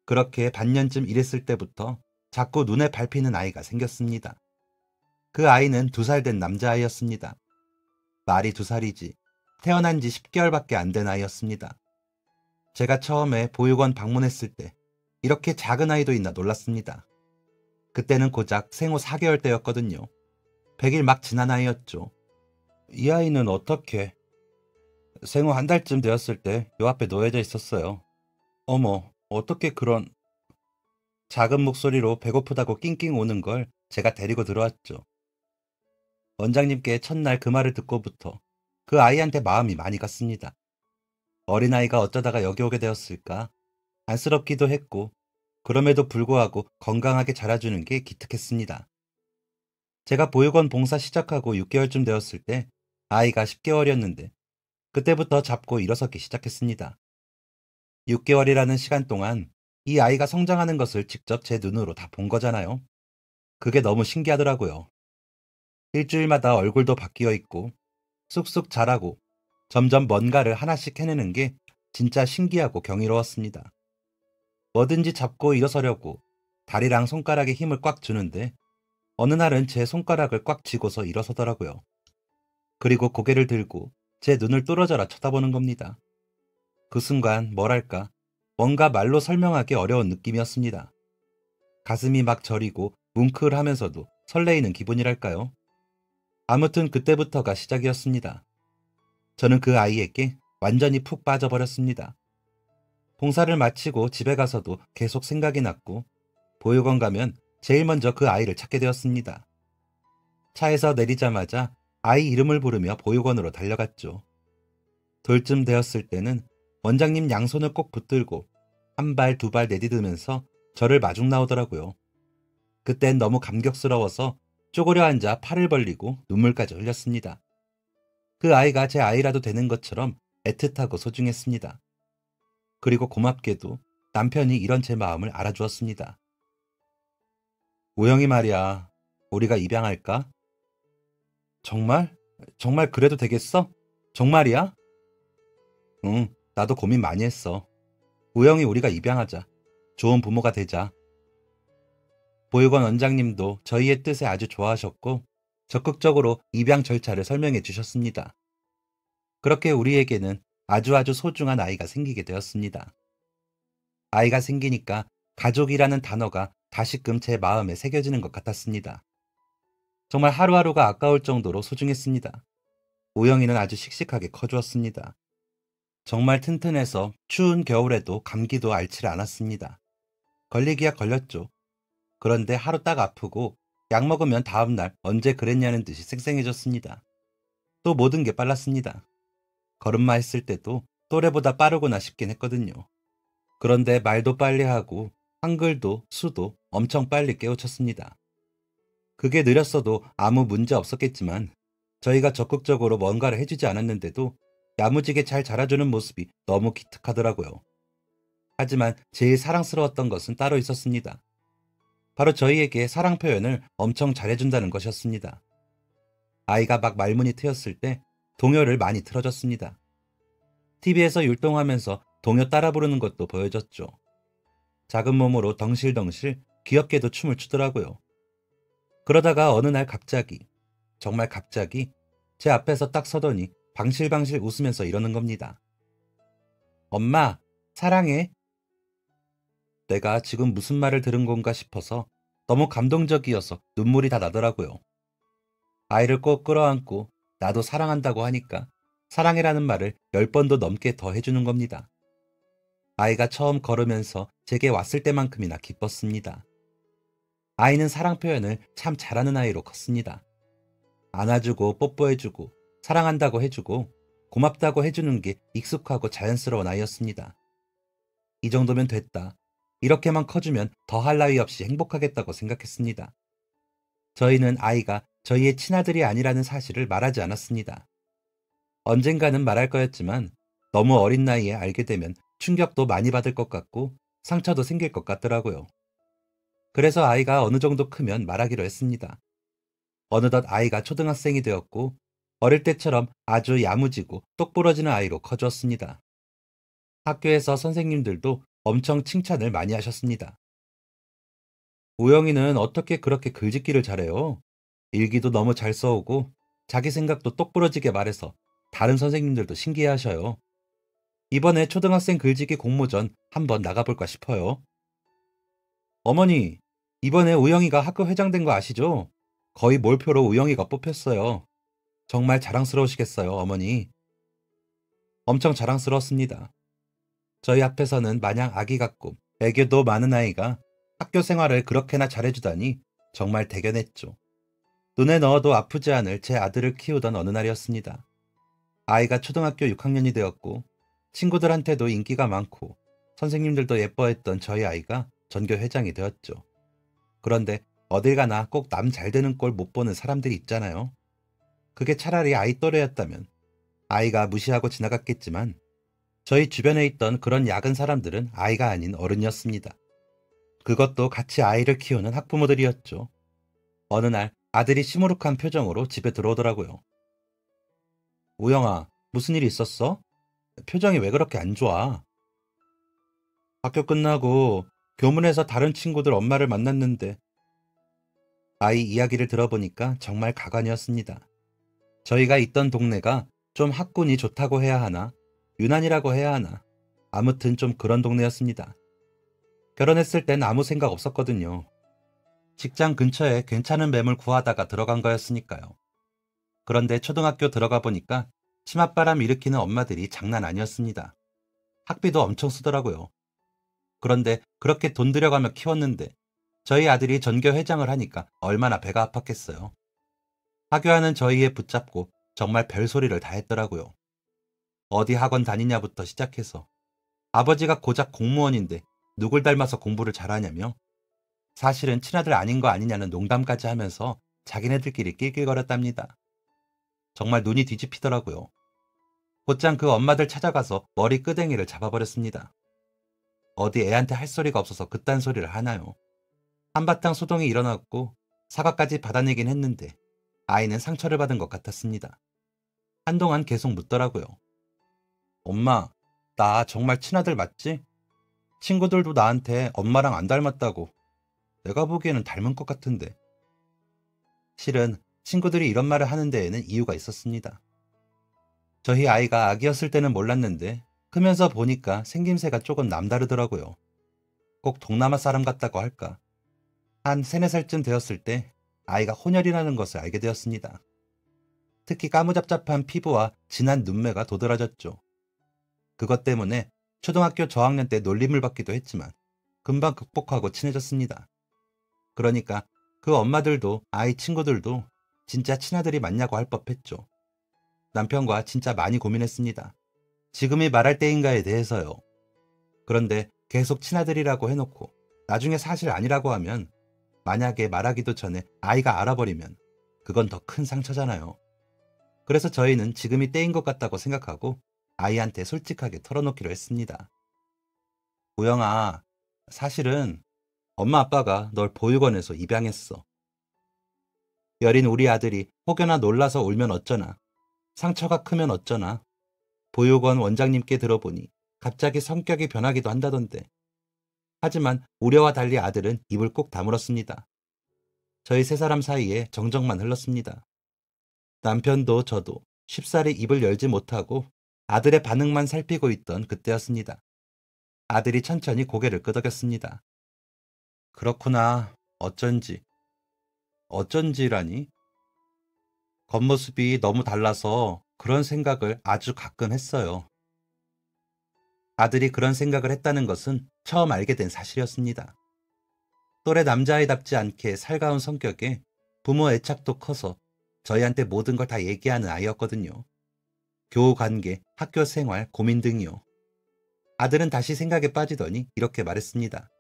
그렇게 반년쯤 일했을 때부터 자꾸 눈에 밟히는 아이가 생겼습니다. 그 아이는 2살 된 남자아이였습니다. 말이 2살이지 태어난 지 10개월밖에 안 된 아이였습니다. 제가 처음에 보육원 방문했을 때 이렇게 작은 아이도 있나 놀랐습니다. 그때는 고작 생후 4개월 때였거든요. 100일 막 지난 아이였죠. 이 아이는 어떻게? 생후 1달쯤 되었을 때 요 앞에 놓여져 있었어요. 어머, 어떻게 그런... 작은 목소리로 배고프다고 낑낑 오는 걸 제가 데리고 들어왔죠. 원장님께 첫날 그 말을 듣고부터 그 아이한테 마음이 많이 갔습니다. 어린아이가 어쩌다가 여기 오게 되었을까? 안쓰럽기도 했고 그럼에도 불구하고 건강하게 자라주는 게 기특했습니다. 제가 보육원 봉사 시작하고 6개월쯤 되었을 때 아이가 10개월이었는데 그때부터 잡고 일어서기 시작했습니다. 6개월이라는 시간 동안 이 아이가 성장하는 것을 직접 제 눈으로 다 본 거잖아요. 그게 너무 신기하더라고요. 일주일마다 얼굴도 바뀌어 있고 쑥쑥 자라고 점점 뭔가를 하나씩 해내는 게 진짜 신기하고 경이로웠습니다. 뭐든지 잡고 일어서려고 다리랑 손가락에 힘을 꽉 주는데 어느 날은 제 손가락을 꽉 쥐고서 일어서더라고요. 그리고 고개를 들고 제 눈을 뚫어져라 쳐다보는 겁니다. 그 순간 뭐랄까 뭔가 말로 설명하기 어려운 느낌이었습니다. 가슴이 막 저리고 뭉클하면서도 설레이는 기분이랄까요? 아무튼 그때부터가 시작이었습니다. 저는 그 아이에게 완전히 푹 빠져버렸습니다. 봉사를 마치고 집에 가서도 계속 생각이 났고 보육원 가면 제일 먼저 그 아이를 찾게 되었습니다. 차에서 내리자마자 아이 이름을 부르며 보육원으로 달려갔죠. 돌쯤 되었을 때는 원장님 양손을 꼭 붙들고 한 발 두 발 내디디면서 저를 마중 나오더라고요. 그땐 너무 감격스러워서 쪼그려 앉아 팔을 벌리고 눈물까지 흘렸습니다. 그 아이가 제 아이라도 되는 것처럼 애틋하고 소중했습니다. 그리고 고맙게도 남편이 이런 제 마음을 알아주었습니다. 우영이 말이야, 우리가 입양할까? 정말? 정말 그래도 되겠어? 정말이야? 응, 나도 고민 많이 했어. 우영이 우리가 입양하자. 좋은 부모가 되자. 보육원 원장님도 저희의 뜻에 아주 좋아하셨고 적극적으로 입양 절차를 설명해 주셨습니다. 그렇게 우리에게는 아주 소중한 아이가 생기게 되었습니다. 아이가 생기니까 가족이라는 단어가 다시금 제 마음에 새겨지는 것 같았습니다. 정말 하루하루가 아까울 정도로 소중했습니다. 우영이는 아주 씩씩하게 커주었습니다. 정말 튼튼해서 추운 겨울에도 감기도 앓지를 않았습니다. 걸리기야 걸렸죠. 그런데 하루 딱 아프고 약 먹으면 다음날 언제 그랬냐는 듯이 쌩쌩해졌습니다. 또 모든 게 빨랐습니다. 걸음마 했을 때도 또래보다 빠르구나 싶긴 했거든요. 그런데 말도 빨리 하고 한글도 수도 엄청 빨리 깨우쳤습니다. 그게 느렸어도 아무 문제 없었겠지만 저희가 적극적으로 뭔가를 해주지 않았는데도 야무지게 잘 자라주는 모습이 너무 기특하더라고요. 하지만 제일 사랑스러웠던 것은 따로 있었습니다. 바로 저희에게 사랑 표현을 엄청 잘해준다는 것이었습니다. 아이가 막 말문이 트였을 때 동요를 많이 틀어줬습니다. TV에서 율동하면서 동요 따라 부르는 것도 보여줬죠. 작은 몸으로 덩실덩실 귀엽게도 춤을 추더라고요. 그러다가 어느 날 갑자기, 정말 갑자기 제 앞에서 딱 서더니 방실방실 웃으면서 이러는 겁니다. 엄마, 사랑해. 내가 지금 무슨 말을 들은 건가 싶어서 너무 감동적이어서 눈물이 다 나더라고요. 아이를 꼭 끌어안고 나도 사랑한다고 하니까 사랑해라는 말을 10번도 넘게 더 해주는 겁니다. 아이가 처음 걸으면서 제게 왔을 때만큼이나 기뻤습니다. 아이는 사랑 표현을 참 잘하는 아이로 컸습니다. 안아주고 뽀뽀해주고 사랑한다고 해주고 고맙다고 해주는 게 익숙하고 자연스러운 아이였습니다. 이 정도면 됐다. 이렇게만 커주면 더할 나위 없이 행복하겠다고 생각했습니다. 저희는 아이가 저희의 친아들이 아니라는 사실을 말하지 않았습니다. 언젠가는 말할 거였지만 너무 어린 나이에 알게 되면 충격도 많이 받을 것 같고 상처도 생길 것 같더라고요. 그래서 아이가 어느 정도 크면 말하기로 했습니다. 어느덧 아이가 초등학생이 되었고 어릴 때처럼 아주 야무지고 똑부러지는 아이로 커졌습니다. 학교에서 선생님들도 엄청 칭찬을 많이 하셨습니다. 우영이는 어떻게 그렇게 글짓기를 잘해요? 일기도 너무 잘 써오고 자기 생각도 똑부러지게 말해서 다른 선생님들도 신기해하셔요. 이번에 초등학생 글짓기 공모전 한번 나가볼까 싶어요. 어머니, 이번에 우영이가 학교 회장 된 거 아시죠? 거의 몰표로 우영이가 뽑혔어요. 정말 자랑스러우시겠어요, 어머니. 엄청 자랑스러웠습니다. 저희 앞에서는 마냥 아기 같고 애교도 많은 아이가 학교 생활을 그렇게나 잘해주다니 정말 대견했죠. 눈에 넣어도 아프지 않을 제 아들을 키우던 어느 날이었습니다. 아이가 초등학교 6학년이 되었고 친구들한테도 인기가 많고 선생님들도 예뻐했던 저희 아이가 전교 회장이 되었죠. 그런데 어딜 가나 꼭 남 잘 되는 꼴 못 보는 사람들이 있잖아요. 그게 차라리 아이 또래였다면 아이가 무시하고 지나갔겠지만 저희 주변에 있던 그런 야근 사람들은 아이가 아닌 어른이었습니다. 그것도 같이 아이를 키우는 학부모들이었죠. 어느 날 아들이 시무룩한 표정으로 집에 들어오더라고요. 우영아, 무슨 일 있었어? 표정이 왜 그렇게 안 좋아? 학교 끝나고 교문에서 다른 친구들 엄마를 만났는데 아이 이야기를 들어보니까 정말 가관이었습니다. 저희가 있던 동네가 좀 학군이 좋다고 해야 하나, 유난이라고 해야 하나, 아무튼 좀 그런 동네였습니다. 결혼했을 땐 아무 생각 없었거든요. 직장 근처에 괜찮은 매물 구하다가 들어간 거였으니까요. 그런데 초등학교 들어가 보니까 치맛바람 일으키는 엄마들이 장난 아니었습니다. 학비도 엄청 쓰더라고요. 그런데 그렇게 돈 들여가며 키웠는데 저희 아들이 전교 회장을 하니까 얼마나 배가 아팠겠어요. 하교하는 저희에 붙잡고 정말 별소리를 다 했더라고요. 어디 학원 다니냐부터 시작해서 아버지가 고작 공무원인데 누굴 닮아서 공부를 잘하냐며 사실은 친아들 아닌 거 아니냐는 농담까지 하면서 자기네들끼리 낄낄거렸답니다. 정말 눈이 뒤집히더라고요. 곧장 그 엄마들 찾아가서 머리 끄댕이를 잡아버렸습니다. 어디 애한테 할 소리가 없어서 그딴 소리를 하나요. 한바탕 소동이 일어났고 사과까지 받아내긴 했는데 아이는 상처를 받은 것 같았습니다. 한동안 계속 묻더라고요. 엄마, 나 정말 친아들 맞지? 친구들도 나한테 엄마랑 안 닮았다고. 내가 보기에는 닮은 것 같은데. 실은 친구들이 이런 말을 하는 데에는 이유가 있었습니다. 저희 아이가 아기였을 때는 몰랐는데 크면서 보니까 생김새가 조금 남다르더라고요. 꼭 동남아 사람 같다고 할까. 한 3, 4살쯤 되었을 때 아이가 혼혈이라는 것을 알게 되었습니다. 특히 까무잡잡한 피부와 진한 눈매가 도드라졌죠. 그것 때문에 초등학교 저학년 때 놀림을 받기도 했지만 금방 극복하고 친해졌습니다. 그러니까 그 엄마들도 아이 친구들도 진짜 친아들이 맞냐고 할 법했죠. 남편과 진짜 많이 고민했습니다. 지금이 말할 때인가에 대해서요. 그런데 계속 친아들이라고 해놓고 나중에 사실 아니라고 하면 만약에 말하기도 전에 아이가 알아버리면 그건 더 큰 상처잖아요. 그래서 저희는 지금이 때인 것 같다고 생각하고 아이한테 솔직하게 털어놓기로 했습니다. 우영아, 사실은 엄마 아빠가 널 보육원에서 입양했어. 여린 우리 아들이 혹여나 놀라서 울면 어쩌나, 상처가 크면 어쩌나, 보육원 원장님께 들어보니 갑자기 성격이 변하기도 한다던데. 하지만 우려와 달리 아들은 입을 꼭 다물었습니다. 저희 세 사람 사이에 정적만 흘렀습니다. 남편도 저도 쉽사리 입을 열지 못하고 아들의 반응만 살피고 있던 그때였습니다. 아들이 천천히 고개를 끄덕였습니다. 그렇구나. 어쩐지라니? 겉모습이 너무 달라서 그런 생각을 아주 가끔 했어요. 아들이 그런 생각을 했다는 것은 처음 알게 된 사실이었습니다. 또래 남자아이답지 않게 살가운 성격에 부모 애착도 커서 저희한테 모든 걸 다 얘기하는 아이였거든요. 교우 관계, 학교 생활, 고민 등이요. 아들은 다시 생각에 빠지더니 이렇게 말했습니다.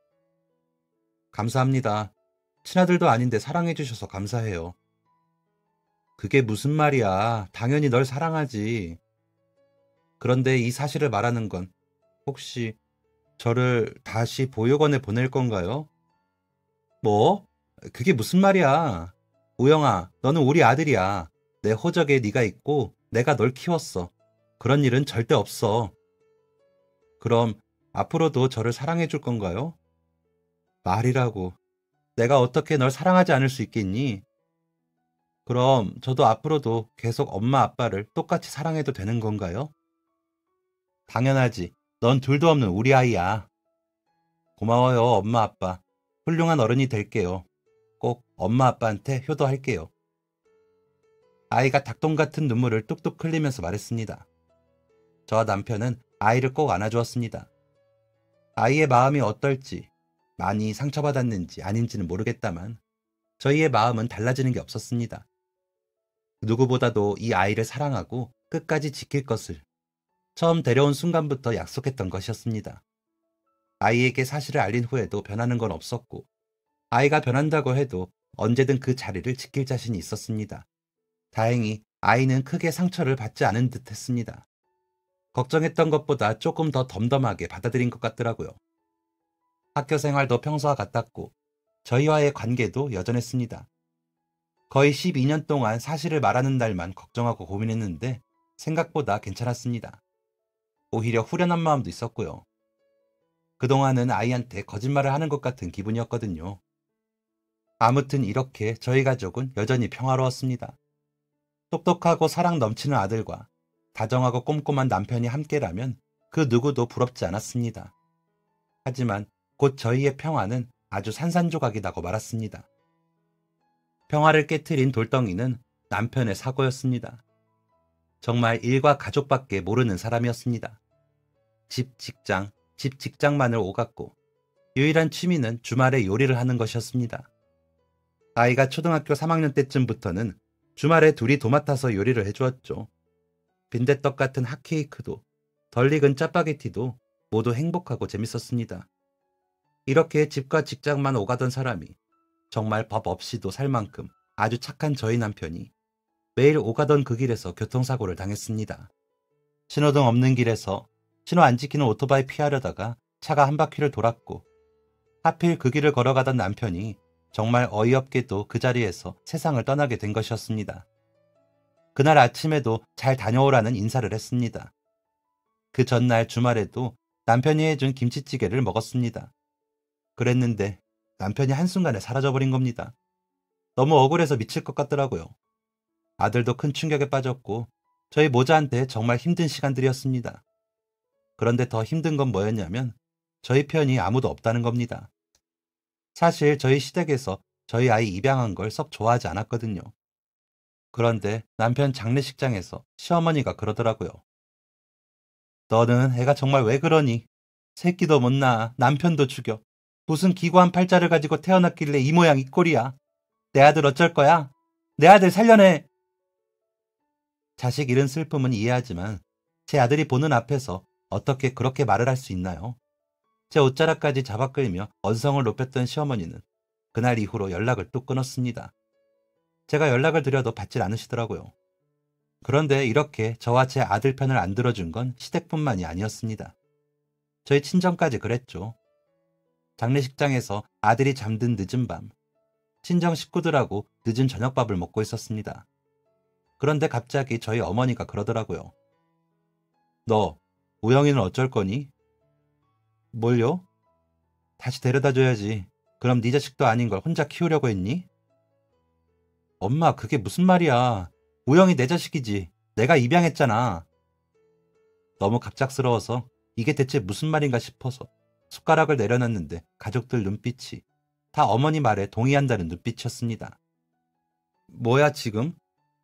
감사합니다. 친아들도 아닌데 사랑해주셔서 감사해요. 그게 무슨 말이야. 당연히 널 사랑하지. 그런데 이 사실을 말하는 건 혹시 저를 다시 보육원에 보낼 건가요? 뭐? 그게 무슨 말이야. 우영아, 너는 우리 아들이야. 내 호적에 네가 있고 내가 널 키웠어. 그런 일은 절대 없어. 그럼 앞으로도 저를 사랑해 줄 건가요? 말이라고. 내가 어떻게 널 사랑하지 않을 수 있겠니? 그럼 저도 앞으로도 계속 엄마 아빠를 똑같이 사랑해도 되는 건가요? 당연하지. 넌 둘도 없는 우리 아이야. 고마워요, 엄마 아빠. 훌륭한 어른이 될게요. 꼭 엄마 아빠한테 효도할게요. 아이가 닭똥 같은 눈물을 뚝뚝 흘리면서 말했습니다. 저와 남편은 아이를 꼭 안아주었습니다. 아이의 마음이 어떨지, 많이 상처받았는지 아닌지는 모르겠다만 저희의 마음은 달라지는 게 없었습니다. 누구보다도 이 아이를 사랑하고 끝까지 지킬 것을 처음 데려온 순간부터 약속했던 것이었습니다. 아이에게 사실을 알린 후에도 변하는 건 없었고 아이가 변한다고 해도 언제든 그 자리를 지킬 자신이 있었습니다. 다행히 아이는 크게 상처를 받지 않은 듯 했습니다. 걱정했던 것보다 조금 더 덤덤하게 받아들인 것 같더라고요. 학교 생활도 평소와 같았고 저희와의 관계도 여전했습니다. 거의 12년 동안 사실을 말하는 날만 걱정하고 고민했는데 생각보다 괜찮았습니다. 오히려 후련한 마음도 있었고요. 그동안은 아이한테 거짓말을 하는 것 같은 기분이었거든요. 아무튼 이렇게 저희 가족은 여전히 평화로웠습니다. 똑똑하고 사랑 넘치는 아들과 다정하고 꼼꼼한 남편이 함께라면 그 누구도 부럽지 않았습니다. 하지만 곧 저희의 평화는 아주 산산조각이 나고 말았습니다. 평화를 깨트린 돌덩이는 남편의 사고였습니다. 정말 일과 가족밖에 모르는 사람이었습니다. 집 직장만을 오갔고 유일한 취미는 주말에 요리를 하는 것이었습니다. 아이가 초등학교 3학년 때쯤부터는 주말에 둘이 도맡아서 요리를 해주었죠. 빈대떡 같은 핫케이크도 덜 익은 짜파게티도 모두 행복하고 재밌었습니다. 이렇게 집과 직장만 오가던 사람이 정말 법 없이도 살 만큼 아주 착한 저희 남편이 매일 오가던 그 길에서 교통사고를 당했습니다. 신호등 없는 길에서 신호 안 지키는 오토바이 피하려다가 차가 한 바퀴를 돌았고, 하필 그 길을 걸어가던 남편이 정말 어이없게도 그 자리에서 세상을 떠나게 된 것이었습니다. 그날 아침에도 잘 다녀오라는 인사를 했습니다. 그 전날 주말에도 남편이 해준 김치찌개를 먹었습니다. 그랬는데 남편이 한순간에 사라져버린 겁니다. 너무 억울해서 미칠 것 같더라고요. 아들도 큰 충격에 빠졌고 저희 모자한테 정말 힘든 시간들이었습니다. 그런데 더 힘든 건 뭐였냐면 저희 편이 아무도 없다는 겁니다. 사실 저희 시댁에서 저희 아이 입양한 걸 썩 좋아하지 않았거든요. 그런데 남편 장례식장에서 시어머니가 그러더라고요. 너는 애가 정말 왜 그러니? 새끼도 못 낳아, 남편도 죽여. 무슨 기구한 팔자를 가지고 태어났길래 이 모양 이 꼴이야. 내 아들 어쩔 거야? 내 아들 살려내! 자식 잃은 슬픔은 이해하지만 제 아들이 보는 앞에서 어떻게 그렇게 말을 할 수 있나요? 제 옷자락까지 잡아 끌며 언성을 높였던 시어머니는 그날 이후로 연락을 뚝 끊었습니다. 제가 연락을 드려도 받질 않으시더라고요. 그런데 이렇게 저와 제 아들 편을 안 들어준 건 시댁뿐만이 아니었습니다. 저희 친정까지 그랬죠. 장례식장에서 아들이 잠든 늦은 밤, 친정 식구들하고 늦은 저녁밥을 먹고 있었습니다. 그런데 갑자기 저희 어머니가 그러더라고요. 너, 우영이는 어쩔 거니? 뭘요? 다시 데려다 줘야지. 그럼 네 자식도 아닌 걸 혼자 키우려고 했니? 엄마, 그게 무슨 말이야. 우영이 내 자식이지. 내가 입양했잖아. 너무 갑작스러워서 이게 대체 무슨 말인가 싶어서 숟가락을 내려놨는데 가족들 눈빛이 다 어머니 말에 동의한다는 눈빛이었습니다. 뭐야 지금?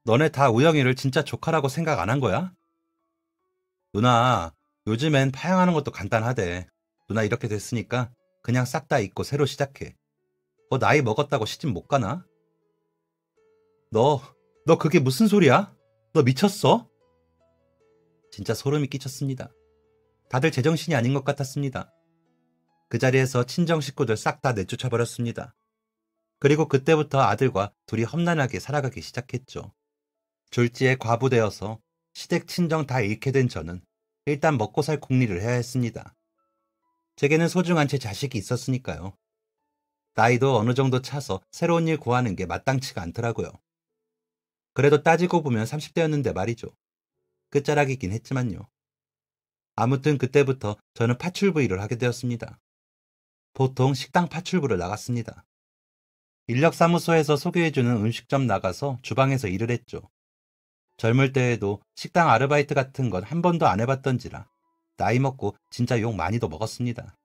너네 다 우영이를 진짜 조카라고 생각 안 한 거야? 누나, 요즘엔 파양하는 것도 간단하대. 누나 이렇게 됐으니까 그냥 싹 다 잊고 새로 시작해. 나이 먹었다고 시집 못 가나? 너, 너 그게 무슨 소리야? 너 미쳤어? 진짜 소름이 끼쳤습니다. 다들 제정신이 아닌 것 같았습니다. 그 자리에서 친정 식구들 싹 다 내쫓아버렸습니다. 그리고 그때부터 아들과 둘이 험난하게 살아가기 시작했죠. 졸지에 과부되어서 시댁 친정 다 잃게 된 저는 일단 먹고 살 궁리를 해야 했습니다. 제게는 소중한 제 자식이 있었으니까요. 나이도 어느 정도 차서 새로운 일 구하는 게 마땅치가 않더라고요. 그래도 따지고 보면 30대였는데 말이죠. 끝자락이긴 했지만요. 아무튼 그때부터 저는 파출부 일을 하게 되었습니다. 보통 식당 파출부를 나갔습니다. 인력사무소에서 소개해주는 음식점 나가서 주방에서 일을 했죠. 젊을 때에도 식당 아르바이트 같은 건 한 번도 안 해봤던지라 나이 먹고 진짜 욕 많이도 먹었습니다.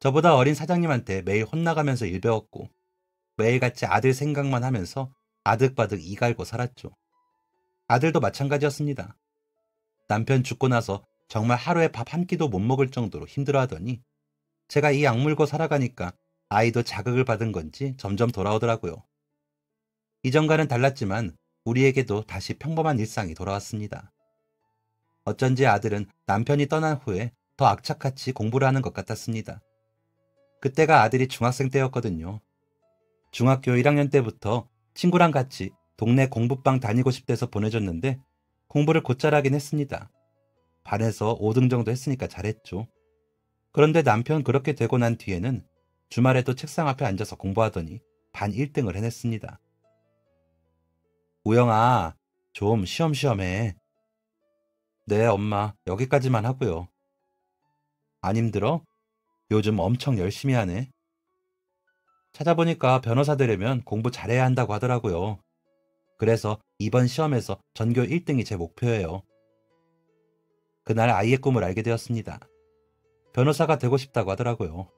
저보다 어린 사장님한테 매일 혼나가면서 일 배웠고 매일같이 아들 생각만 하면서 아득바득 이 갈고 살았죠. 아들도 마찬가지였습니다. 남편 죽고 나서 정말 하루에 밥 한 끼도 못 먹을 정도로 힘들어하더니 제가 이 악물고 살아가니까 아이도 자극을 받은 건지 점점 돌아오더라고요. 이전과는 달랐지만 우리에게도 다시 평범한 일상이 돌아왔습니다. 어쩐지 아들은 남편이 떠난 후에 더 악착같이 공부를 하는 것 같았습니다. 그때가 아들이 중학생 때였거든요. 중학교 1학년 때부터 친구랑 같이 동네 공부방 다니고 싶대서 보내줬는데 공부를 곧잘 하긴 했습니다. 반에서 5등 정도 했으니까 잘했죠. 그런데 남편 그렇게 되고 난 뒤에는 주말에도 책상 앞에 앉아서 공부하더니 반 1등을 해냈습니다. 우영아, 좀 쉬엄쉬엄 해. 네, 엄마, 여기까지만 하고요. 안 힘들어? 요즘 엄청 열심히 하네. 찾아보니까 변호사 되려면 공부 잘해야 한다고 하더라고요. 그래서 이번 시험에서 전교 1등이 제 목표예요. 그날 아이의 꿈을 알게 되었습니다. 변호사가 되고 싶다고 하더라고요.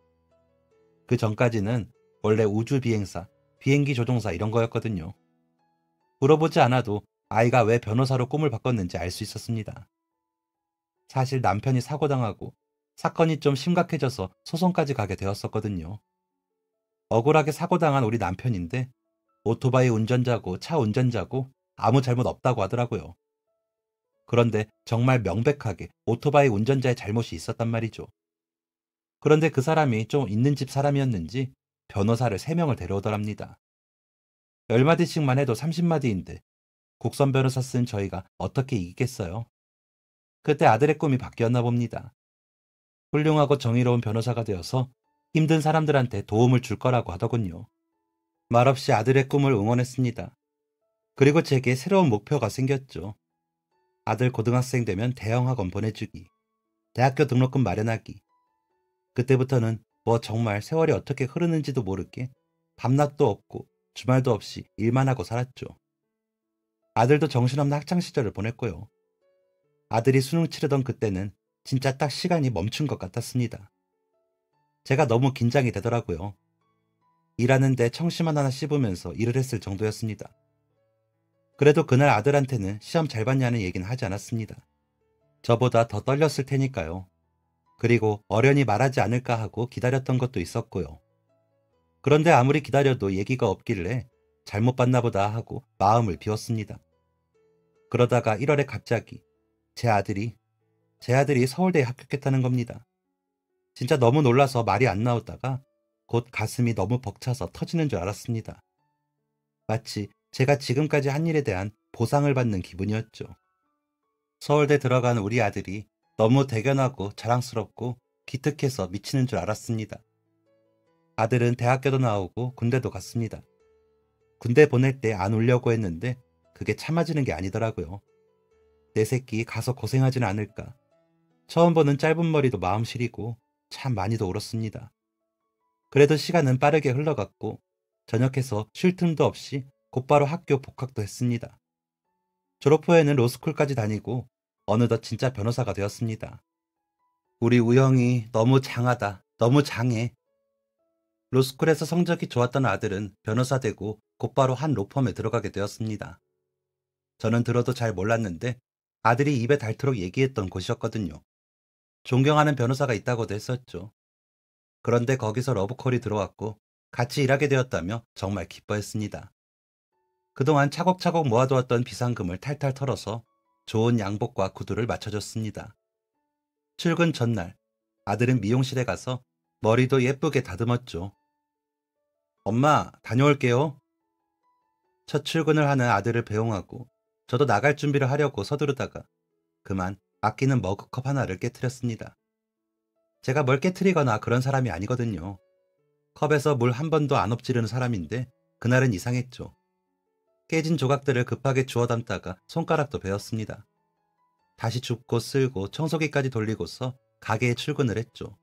그 전까지는 원래 우주비행사, 비행기 조종사 이런 거였거든요. 물어보지 않아도 아이가 왜 변호사로 꿈을 바꿨는지 알 수 있었습니다. 사실 남편이 사고당하고 사건이 좀 심각해져서 소송까지 가게 되었었거든요. 억울하게 사고당한 우리 남편인데 오토바이 운전자고 차 운전자고 아무 잘못 없다고 하더라고요. 그런데 정말 명백하게 오토바이 운전자의 잘못이 있었단 말이죠. 그런데 그 사람이 좀 있는 집 사람이었는지 변호사를 3명을 데려오더랍니다. 10마디씩만 해도 30마디인데 국선 변호사 쓴 저희가 어떻게 이기겠어요? 그때 아들의 꿈이 바뀌었나 봅니다. 훌륭하고 정의로운 변호사가 되어서 힘든 사람들한테 도움을 줄 거라고 하더군요. 말없이 아들의 꿈을 응원했습니다. 그리고 제게 새로운 목표가 생겼죠. 아들 고등학생 되면 대형 학원 보내주기, 대학교 등록금 마련하기. 그때부터는 뭐 정말 세월이 어떻게 흐르는지도 모르게 밤낮도 없고 주말도 없이 일만 하고 살았죠. 아들도 정신없는 학창 시절을 보냈고요. 아들이 수능 치르던 그때는 진짜 딱 시간이 멈춘 것 같았습니다. 제가 너무 긴장이 되더라고요. 일하는데 청심환 하나 씹으면서 일을 했을 정도였습니다. 그래도 그날 아들한테는 시험 잘 봤냐는 얘기는 하지 않았습니다. 저보다 더 떨렸을 테니까요. 그리고 어련히 말하지 않을까 하고 기다렸던 것도 있었고요. 그런데 아무리 기다려도 얘기가 없길래 잘못 봤나 보다 하고 마음을 비웠습니다. 그러다가 1월에 갑자기 제 아들이 서울대에 합격했다는 겁니다. 진짜 너무 놀라서 말이 안 나오다가 곧 가슴이 너무 벅차서 터지는 줄 알았습니다. 마치 제가 지금까지 한 일에 대한 보상을 받는 기분이었죠. 서울대 들어간 우리 아들이 너무 대견하고 자랑스럽고 기특해서 미치는 줄 알았습니다. 아들은 대학교도 나오고 군대도 갔습니다. 군대 보낼 때 안 울려고 했는데 그게 참아지는 게 아니더라고요. 내 새끼 가서 고생하지는 않을까. 처음 보는 짧은 머리도 마음 시리고 참 많이도 울었습니다. 그래도 시간은 빠르게 흘러갔고 전역해서 쉴 틈도 없이 곧바로 학교 복학도 했습니다. 졸업 후에는 로스쿨까지 다니고 어느덧 진짜 변호사가 되었습니다. 우리 우영이 너무 장하다. 너무 장해. 로스쿨에서 성적이 좋았던 아들은 변호사 되고 곧바로 한 로펌에 들어가게 되었습니다. 저는 들어도 잘 몰랐는데 아들이 입에 닳도록 얘기했던 곳이었거든요. 존경하는 변호사가 있다고도 했었죠. 그런데 거기서 러브콜이 들어왔고 같이 일하게 되었다며 정말 기뻐했습니다. 그동안 차곡차곡 모아두었던 비상금을 탈탈 털어서 좋은 양복과 구두를 맞춰줬습니다. 출근 전날 아들은 미용실에 가서 머리도 예쁘게 다듬었죠. 엄마, 다녀올게요. 첫 출근을 하는 아들을 배웅하고 저도 나갈 준비를 하려고 서두르다가 그만 아끼는 머그컵 하나를 깨트렸습니다. 제가 뭘 깨트리거나 그런 사람이 아니거든요. 컵에서 물 한 번도 안 엎지르는 사람인데 그날은 이상했죠. 깨진 조각들을 급하게 주워 담다가 손가락도 베었습니다. 다시 줍고 쓸고 청소기까지 돌리고서 가게에 출근을 했죠.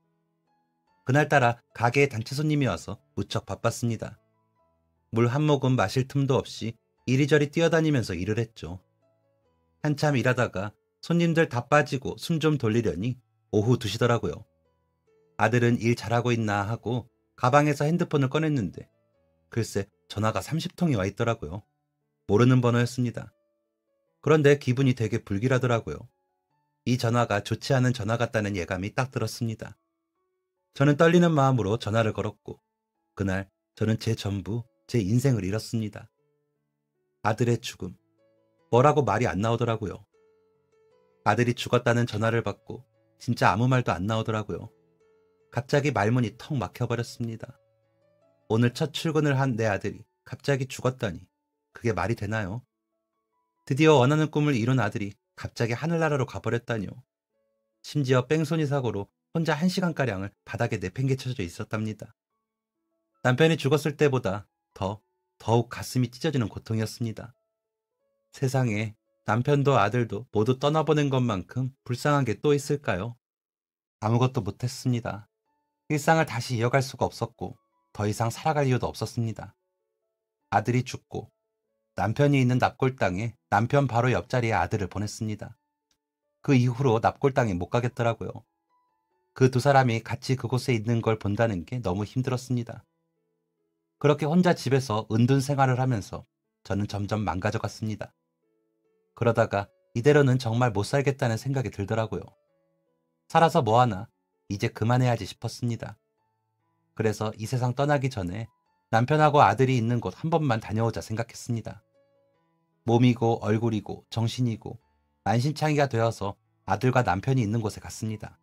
그날따라 가게에 단체 손님이 와서 무척 바빴습니다. 물 한 모금 마실 틈도 없이 이리저리 뛰어다니면서 일을 했죠. 한참 일하다가 손님들 다 빠지고 숨 좀 돌리려니 오후 2시더라고요. 아들은 일 잘하고 있나 하고 가방에서 핸드폰을 꺼냈는데 글쎄 전화가 30통이 와 있더라고요. 모르는 번호였습니다. 그런데 기분이 되게 불길하더라고요. 이 전화가 좋지 않은 전화 같다는 예감이 딱 들었습니다. 저는 떨리는 마음으로 전화를 걸었고 그날 저는 제 전부, 제 인생을 잃었습니다. 아들의 죽음. 뭐라고 말이 안 나오더라고요. 아들이 죽었다는 전화를 받고 진짜 아무 말도 안 나오더라고요. 갑자기 말문이 턱 막혀버렸습니다. 오늘 첫 출근을 한 내 아들이 갑자기 죽었다니 그게 말이 되나요? 드디어 원하는 꿈을 이룬 아들이 갑자기 하늘나라로 가버렸다니요. 심지어 뺑소니 사고로 혼자 1시간가량을 바닥에 내팽개쳐져 있었답니다. 남편이 죽었을 때보다 더욱 가슴이 찢어지는 고통이었습니다. 세상에 남편도 아들도 모두 떠나보낸 것만큼 불쌍한 게 또 있을까요? 아무것도 못했습니다. 일상을 다시 이어갈 수가 없었고 더 이상 살아갈 이유도 없었습니다. 아들이 죽고 남편이 있는 납골당에 남편 바로 옆자리에 아들을 보냈습니다. 그 이후로 납골당에 못 가겠더라고요. 그 두 사람이 같이 그곳에 있는 걸 본다는 게 너무 힘들었습니다. 그렇게 혼자 집에서 은둔 생활을 하면서 저는 점점 망가져갔습니다. 그러다가 이대로는 정말 못 살겠다는 생각이 들더라고요. 살아서 뭐하나 이제 그만해야지 싶었습니다. 그래서 이 세상 떠나기 전에 남편하고 아들이 있는 곳 한 번만 다녀오자 생각했습니다. 몸이고 얼굴이고 정신이고 만신창이가 되어서 아들과 남편이 있는 곳에 갔습니다.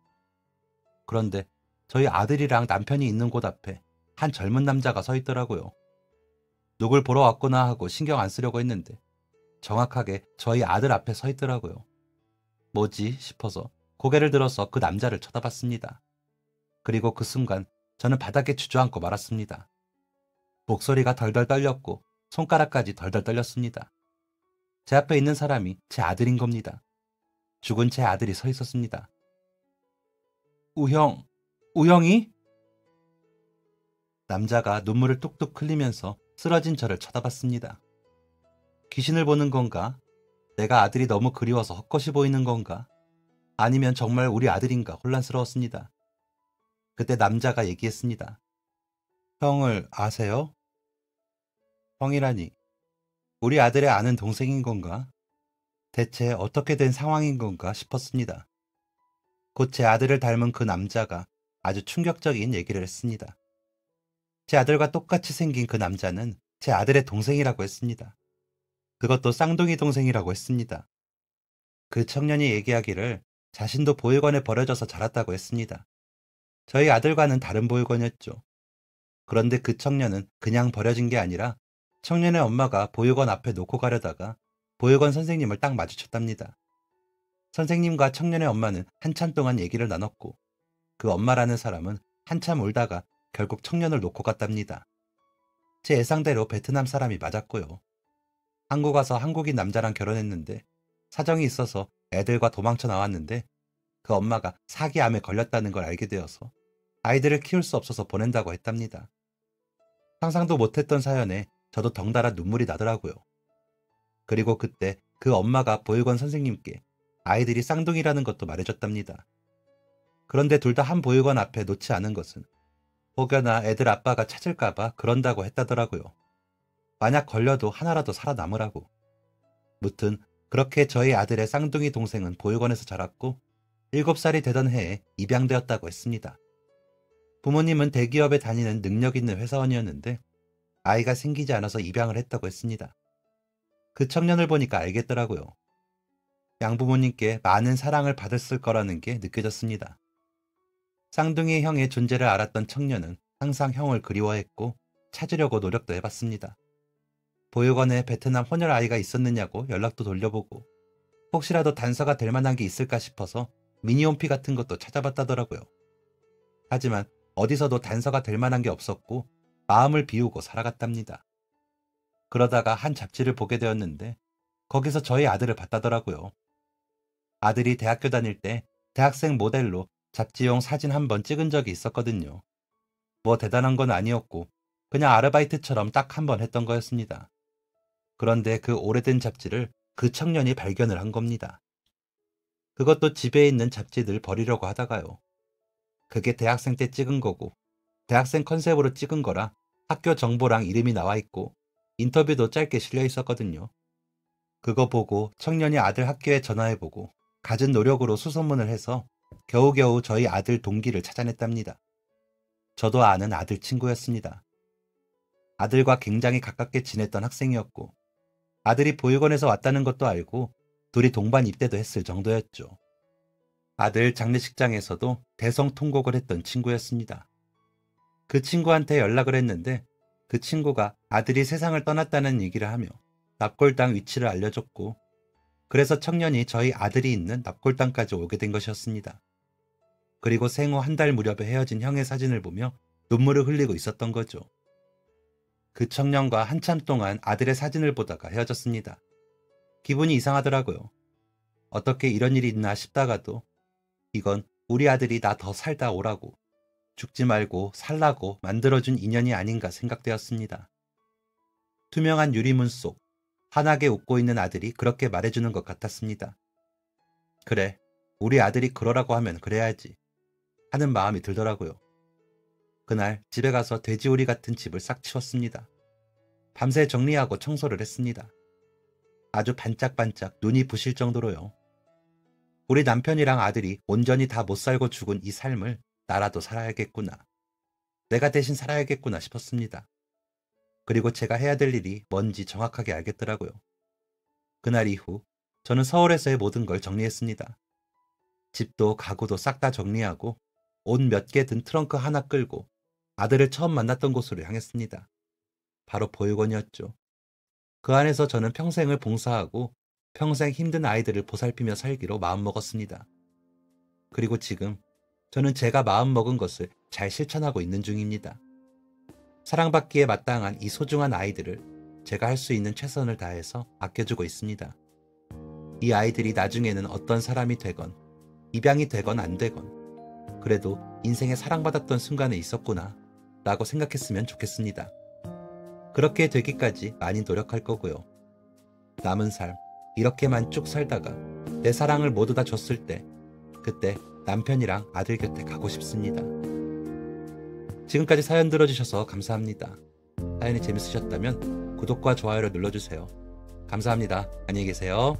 그런데 저희 아들이랑 남편이 있는 곳 앞에 한 젊은 남자가 서 있더라고요. 누굴 보러 왔구나 하고 신경 안 쓰려고 했는데 정확하게 저희 아들 앞에 서 있더라고요. 뭐지 싶어서 고개를 들어서 그 남자를 쳐다봤습니다. 그리고 그 순간 저는 바닥에 주저앉고 말았습니다. 목소리가 덜덜 떨렸고 손가락까지 덜덜 떨렸습니다. 제 앞에 있는 사람이 제 아들인 겁니다. 죽은 제 아들이 서 있었습니다. 우형, 우형이? 남자가 눈물을 뚝뚝 흘리면서 쓰러진 저를 쳐다봤습니다. 귀신을 보는 건가? 내가 아들이 너무 그리워서 헛것이 보이는 건가? 아니면 정말 우리 아들인가 혼란스러웠습니다. 그때 남자가 얘기했습니다. 형을 아세요? 형이라니, 우리 아들의 아는 동생인 건가? 대체 어떻게 된 상황인 건가 싶었습니다. 곧 제 아들을 닮은 그 남자가 아주 충격적인 얘기를 했습니다. 제 아들과 똑같이 생긴 그 남자는 제 아들의 동생이라고 했습니다. 그것도 쌍둥이 동생이라고 했습니다. 그 청년이 얘기하기를 자신도 보육원에 버려져서 자랐다고 했습니다. 저희 아들과는 다른 보육원이었죠. 그런데 그 청년은 그냥 버려진 게 아니라 청년의 엄마가 보육원 앞에 놓고 가려다가 보육원 선생님을 딱 마주쳤답니다. 선생님과 청년의 엄마는 한참 동안 얘기를 나눴고 그 엄마라는 사람은 한참 울다가 결국 청년을 놓고 갔답니다. 제 예상대로 베트남 사람이 맞았고요. 한국 와서 한국인 남자랑 결혼했는데 사정이 있어서 애들과 도망쳐 나왔는데 그 엄마가 사기암에 걸렸다는 걸 알게 되어서 아이들을 키울 수 없어서 보낸다고 했답니다. 상상도 못했던 사연에 저도 덩달아 눈물이 나더라고요. 그리고 그때 그 엄마가 보육원 선생님께 아이들이 쌍둥이라는 것도 말해줬답니다. 그런데 둘 다 한 보육원 앞에 놓지 않은 것은 혹여나 애들 아빠가 찾을까봐 그런다고 했다더라고요. 만약 걸려도 하나라도 살아남으라고. 무튼 그렇게 저희 아들의 쌍둥이 동생은 보육원에서 자랐고 7살이 되던 해에 입양되었다고 했습니다. 부모님은 대기업에 다니는 능력 있는 회사원이었는데 아이가 생기지 않아서 입양을 했다고 했습니다. 그 청년을 보니까 알겠더라고요. 양부모님께 많은 사랑을 받았을 거라는 게 느껴졌습니다. 쌍둥이 형의 존재를 알았던 청년은 항상 형을 그리워했고 찾으려고 노력도 해봤습니다. 보육원에 베트남 혼혈 아이가 있었느냐고 연락도 돌려보고 혹시라도 단서가 될 만한 게 있을까 싶어서 미니홈피 같은 것도 찾아봤다더라고요. 하지만 어디서도 단서가 될 만한 게 없었고 마음을 비우고 살아갔답니다. 그러다가 한 잡지를 보게 되었는데 거기서 저희 아들을 봤다더라고요. 아들이 대학교 다닐 때 대학생 모델로 잡지용 사진 한 번 찍은 적이 있었거든요. 뭐 대단한 건 아니었고 그냥 아르바이트처럼 딱 한 번 했던 거였습니다. 그런데 그 오래된 잡지를 그 청년이 발견을 한 겁니다. 그것도 집에 있는 잡지들 버리려고 하다가요. 그게 대학생 때 찍은 거고 대학생 컨셉으로 찍은 거라 학교 정보랑 이름이 나와 있고 인터뷰도 짧게 실려 있었거든요. 그거 보고 청년이 아들 학교에 전화해보고 갖은 노력으로 수소문을 해서 겨우겨우 저희 아들 동기를 찾아냈답니다. 저도 아는 아들 친구였습니다. 아들과 굉장히 가깝게 지냈던 학생이었고 아들이 보육원에서 왔다는 것도 알고 둘이 동반 입대도 했을 정도였죠. 아들 장례식장에서도 대성통곡을 했던 친구였습니다. 그 친구한테 연락을 했는데 그 친구가 아들이 세상을 떠났다는 얘기를 하며 납골당 위치를 알려줬고 그래서 청년이 저희 아들이 있는 납골당까지 오게 된 것이었습니다. 그리고 생후 한 달 무렵에 헤어진 형의 사진을 보며 눈물을 흘리고 있었던 거죠. 그 청년과 한참 동안 아들의 사진을 보다가 헤어졌습니다. 기분이 이상하더라고요. 어떻게 이런 일이 있나 싶다가도 이건 우리 아들이 나 더 살다 오라고 죽지 말고 살라고 만들어준 인연이 아닌가 생각되었습니다. 투명한 유리문 속 환하게 웃고 있는 아들이 그렇게 말해주는 것 같았습니다. 그래, 우리 아들이 그러라고 하면 그래야지 하는 마음이 들더라고요. 그날 집에 가서 돼지우리 같은 집을 싹 치웠습니다. 밤새 정리하고 청소를 했습니다. 아주 반짝반짝 눈이 부실 정도로요. 우리 남편이랑 아들이 온전히 다 못 살고 죽은 이 삶을 나라도 살아야겠구나. 내가 대신 살아야겠구나 싶었습니다. 그리고 제가 해야 될 일이 뭔지 정확하게 알겠더라고요. 그날 이후 저는 서울에서의 모든 걸 정리했습니다. 집도 가구도 싹 다 정리하고 옷 몇 개 든 트렁크 하나 끌고 아들을 처음 만났던 곳으로 향했습니다. 바로 보육원이었죠. 그 안에서 저는 평생을 봉사하고 평생 힘든 아이들을 보살피며 살기로 마음먹었습니다. 그리고 지금 저는 제가 마음먹은 것을 잘 실천하고 있는 중입니다. 사랑받기에 마땅한 이 소중한 아이들을 제가 할 수 있는 최선을 다해서 아껴주고 있습니다. 이 아이들이 나중에는 어떤 사람이 되건, 입양이 되건 안 되건, 그래도 인생에 사랑받았던 순간에 있었구나 라고 생각했으면 좋겠습니다. 그렇게 되기까지 많이 노력할 거고요. 남은 삶 이렇게만 쭉 살다가 내 사랑을 모두 다 줬을 때, 그때 남편이랑 아들 곁에 가고 싶습니다. 지금까지 사연 들어주셔서 감사합니다. 사연이 재밌으셨다면 구독과 좋아요를 눌러주세요. 감사합니다. 안녕히 계세요.